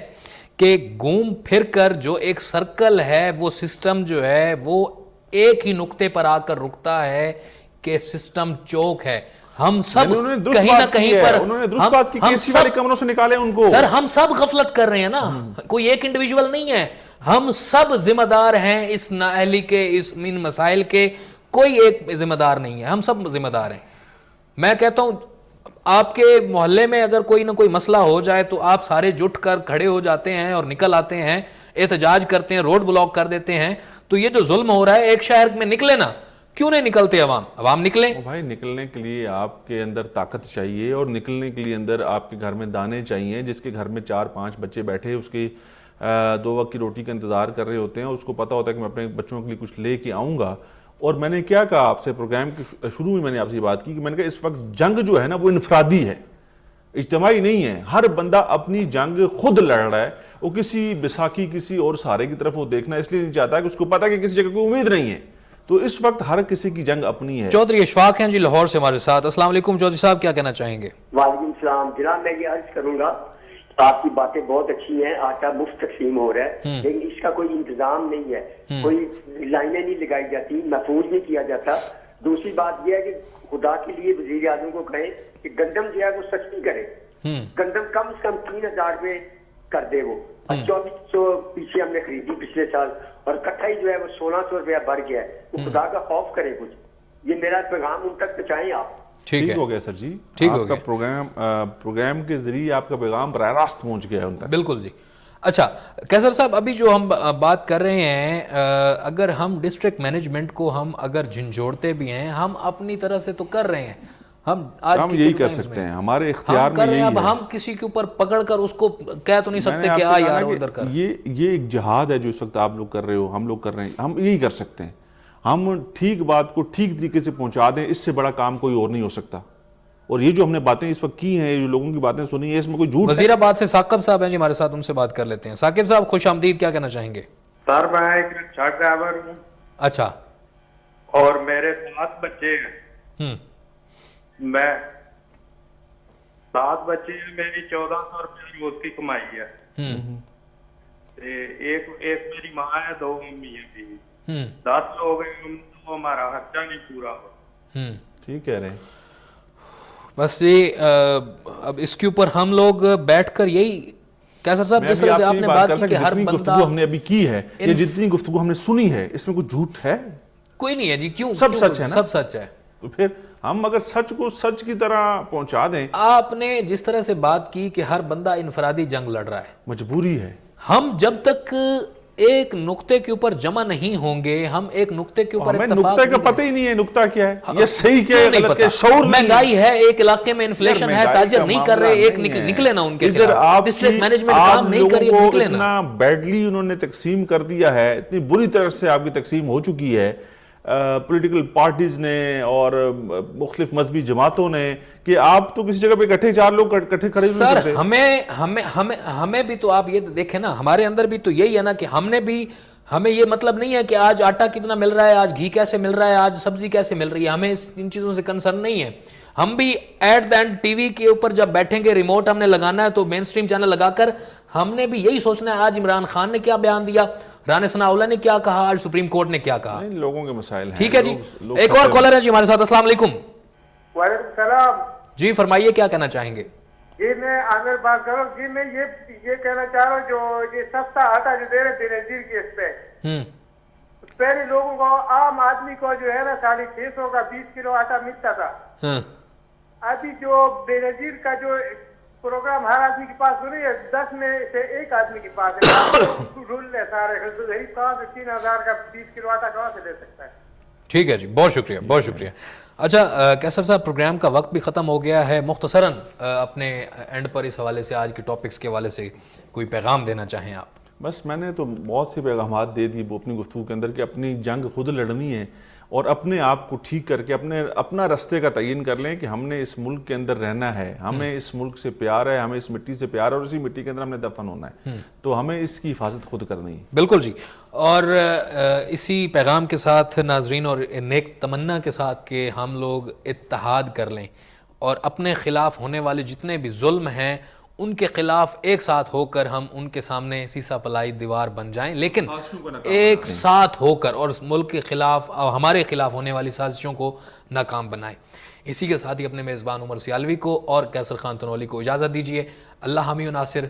Speaker 1: کہ گھوم پھر کر جو ایک سرکل ہے, وہ سسٹم جو ہے وہ ایک ہی نقطے پر آ کر رکتا ہے کہ سسٹم چوک ہے. ہم سب کہیں نہ کہیں پر,
Speaker 2: انہوں نے درست بات کی, کیسی والے کمروں سے نکالے ان کو.
Speaker 1: سر ہم سب غفلت کر رہے ہیں نا, کوئی ایک انڈیویجول نہیں ہے, ہم سب ذمہ دار ہیں اس نااہلی کے, اس ان مسائل کے. کوئی ایک ذمہ دار نہیں ہے, ہم سب ذمہ دار ہیں. میں کہتا ہوں آپ کے محلے میں اگر کوئی نہ کوئی مسئلہ ہو جائے تو آپ سارے جٹ کر کھڑے ہو جاتے ہیں اور نکل آتے ہیں, احتجاج کرتے ہیں, روڈ بلاک کر دیتے ہیں. تو یہ جو ظلم ہو رہا ہے, ایک شہر میں نکلے نا, کیوں نہیں نکلتے عوام نکلیں.
Speaker 2: بھائی نکلنے کے لیے آپ کے اندر طاقت چاہیے, اور نکلنے کے لیے اندر آپ کے گھر میں دانے چاہیے. جس کے گھر میں 4-5 بچے بیٹھے, اس کی 2 وقت کی روٹی کا انتظار کر رہے ہوتے ہیں, اس کو پتا ہوتا ہے کہ میں اپنے بچوں کے لیے کچھ لے کے آؤں گا. اور میں نے کیا کہا آپ سے, پروگرام کے شروع میں نے آپ سے بات کی کہ میں نے کہا اس وقت جنگ جو ہے نا وہ انفرادی ہے, اجتماعی نہیں ہے. ہر بندہ اپنی جنگ خود لڑ رہا ہے. وہ کسی بیساکھی, کسی اور سہارے کی طرف وہ دیکھنا اس لیے نہیں چاہتا کہ اس کو پتا ہے کہ کسی جگہ کوئی امید نہیں ہے. تو اس وقت ہر کسی کی جنگ اپنی ہے.
Speaker 1: چودھری اشفاق ہیں جی لاہور سے ہمارے ساتھ. السلام علیکم چودھری صاحب, کیا کہنا چاہیں گے؟
Speaker 20: وعلیکم السلام. جناب میں یہ عرض کروں گا, آپ کی باتیں بہت اچھی ہیں, آٹا مفت تقسیم ہو رہا ہے, لیکن اس کا کوئی انتظام نہیں ہے, کوئی لائنیں نہیں لگائی جاتی, محفوظ نہیں کیا جاتا. دوسری بات یہ ہے کہ خدا کے لیے وزیر اعظم کو کہیں کہ گندم جو ہے وہ سستی کرے, گندم کم سے کم 3000 روپے کر دے. وہ 2400 پیچھے ہم نے خریدی پچھلے سال, اور کٹھائی جو ہے وہ 1600 روپیہ بڑھ گیا ہے. وہ خدا کا خوف کرے کچھ. یہ میرا پیغام ان تک پہنچائیں آپ.
Speaker 2: ٹھیک ہو گیا سر جی, آپ کا پروگرام کے ذریعے آپ کا پیغام براہ راست پہنچ گیا ہے ان تک.
Speaker 1: بالکل جی. اچھا کیسر صاحب, ابھی جو ہم بات کر رہے ہیں, اگر ہم ڈسٹرکٹ مینجمنٹ کو ہم اگر جھنجھوڑتے بھی ہیں, ہم اپنی طرف سے تو کر رہے ہیں,
Speaker 2: ہم یہی کر سکتے ہیں, ہمارے اختیار میں یہی ہے.
Speaker 1: اب ہم کسی کے اوپر پکڑ کر اس کو کہہ تو نہیں سکتے کہ آ یار ادھر کر.
Speaker 2: یہ ایک جہاد ہے جو اس وقت آپ لوگ کر رہے ہو, ہم لوگ کر رہے ہیں. ہم یہی کر سکتے ہیں, ہم ٹھیک بات کو ٹھیک طریقے سے پہنچا دیں, اس سے بڑا کام کوئی اور نہیں ہو سکتا. اور یہ جو ہم نے باتیں اس وقت کی ہیں, جو لوگوں کی باتیں سنی ہیں, اس میں کوئی جھوٹ.
Speaker 1: وزیر آباد سے ثاقب صاحب ہیں جی ہمارے ساتھ, ان سے بات کر لیتے ہیں. ثاقب صاحب خوش آمدید, کیا کہنا چاہیں گے؟
Speaker 4: سر میں ایک ٹرک ڈرائیور ہوں.
Speaker 1: اچھا.
Speaker 4: اور میرے 7 بچے ہیں. میں 7 بچے ہیں, میری 1400 روپے روز کی کمائی ہے. ایک میری ماں ہے, 2 ممی ہیں. 10 لوگ ہیں, تو ہمارا خرچہ نہیں پورا ہو.
Speaker 2: ٹھیک کہہ رہے ہیں.
Speaker 1: بس یہ اب اس کے اوپر ہم لوگ بیٹھ کر یہی کیسر صاحب جس طرح سے آپ نے بات کی کہ ہر بندہ,
Speaker 2: گفتگو ہم نے ابھی کی ہے, یہ جتنی گفتگو ہم نے سنی ہے, اس میں کوئی جھوٹ ہے؟
Speaker 1: کوئی نہیں ہے جی. کیوں؟
Speaker 2: سب سچ ہے نا,
Speaker 1: سب سچ ہے.
Speaker 2: تو پھر ہم اگر سچ کو سچ کی طرح پہنچا دیں.
Speaker 1: آپ نے جس طرح سے بات کی کہ ہر بندہ انفرادی جنگ لڑ رہا ہے,
Speaker 2: مجبوری ہے.
Speaker 1: ہم جب تک ایک نقطے کے اوپر جمع نہیں ہوں گے, ہم ایک نقطے کے اوپر
Speaker 2: اتفاق, نقطے کا پتہ ہی نہیں ہے نقطہ کیا ہے, یہ صحیح کیا ہے, غلط کیا ہے, شعور نہیں.
Speaker 1: مہنگائی ہے ایک علاقے میں, انفلیشن ہے, تاجر نہیں کر رہے, ایک نکلے نا ان کے خلاف. ڈسٹرکٹ مینجمنٹ کام نہیں کر رہی, نکلے نا.
Speaker 2: اتنا بیڈلی انہوں نے تقسیم کر دیا ہے, اتنی بری طرح سے آپ کی تقسیم ہو چکی ہے پولیٹیکل پارٹیز نے اور مختلف مذہبی جماعتوں نے, کہ آپ تو کسی جگہ پہ اکٹھے 4 لوگ اکٹھے کھڑے ہوئے
Speaker 1: سر. ہمیں بھی تو آپ یہ دیکھیں نا, ہمارے اندر بھی تو یہی ہے نا کہ ہم نے بھی, ہمیں یہ مطلب نہیں ہے کہ آج آٹا کتنا مل رہا ہے, آج گھی کیسے مل رہا ہے, آج سبزی کیسے مل رہی ہے, ہمیں ان چیزوں سے کنسرن نہیں ہے. ہم بھی at the end T V کے اوپر جب بیٹھیں گے, ریموٹ ہم نے لگانا ہے تو مین سٹریم چینل لگا کر ہم نے بھی یہی سوچنا ہے آج عمران خان نے کیا بیان دیا, رانا ثناء اللہ نے کیا کہا, آج سپریم کورٹ نے کیا کہا.
Speaker 2: لوگوں کے مسائل ہیں.
Speaker 1: ٹھیک ہے جی, ایک اور کالر ہے جی ہمارے ساتھ. السلام علیکم.
Speaker 21: وعلیکم السلام.
Speaker 1: جی فرمائیے, کیا کہنا چاہیں گے؟
Speaker 21: جی میں عامر بات کر رہا ہوں. جی میں یہ کہنا چاہ رہا ہوں, جو یہ سستا آٹا جو دے رہے بے نظیر کی, اس پہ پہلے لوگوں کو, عام آدمی کو جو ہے نا 650 کا 20 کلو آٹا ملتا تھا. ابھی جو بے نظیر کا جو پروگرام ہر آدمی کے پاس نہیں ہے, 10 میں سے 1 آدمی کے پاس ہے. رول ہے سارے, غریب کہاں سے 3000 کا 20 کلو آٹا کہاں سے لے سکتا ہے؟
Speaker 1: ٹھیک ہے جی, بہت شکریہ, بہت شکریہ. اچھا کیسر صاحب, پروگرام کا وقت بھی ختم ہو گیا ہے. مختصراً اپنے اینڈ پر اس حوالے سے, آج کے ٹاپکس کے حوالے سے کوئی پیغام دینا چاہیں آپ؟
Speaker 2: بس میں نے تو بہت سی پیغامات دے دی وہ اپنی گفتگو کے اندر, کہ اپنی جنگ خود لڑنی ہے اور اپنے آپ کو ٹھیک کر کے اپنا رستے کا تعین کر لیں کہ ہم نے اس ملک کے اندر رہنا ہے, ہمیں اس ملک سے پیار ہے, ہمیں اس مٹی سے پیار ہے, اور اسی مٹی کے اندر ہم نے دفن ہونا ہے, تو ہمیں اس کی حفاظت خود کرنی ہے.
Speaker 1: بالکل جی. اور اسی پیغام کے ساتھ ناظرین, اور نیک تمنا کے ساتھ کہ ہم لوگ اتحاد کر لیں اور اپنے خلاف ہونے والے جتنے بھی ظلم ہیں ان کے خلاف ایک ساتھ ہو کر ہم ان کے سامنے سیسا پلائی دیوار بن جائیں, لیکن ایک ساتھ ہو کر اور ملک کے خلاف اور ہمارے خلاف ہونے والی سازشوں کو ناکام بنائیں. اسی کے ساتھ ہی اپنے میزبان عمر سیالوی کو اور کیسر خان تنولی کو اجازت دیجیے. اللہ حامی و ناصر.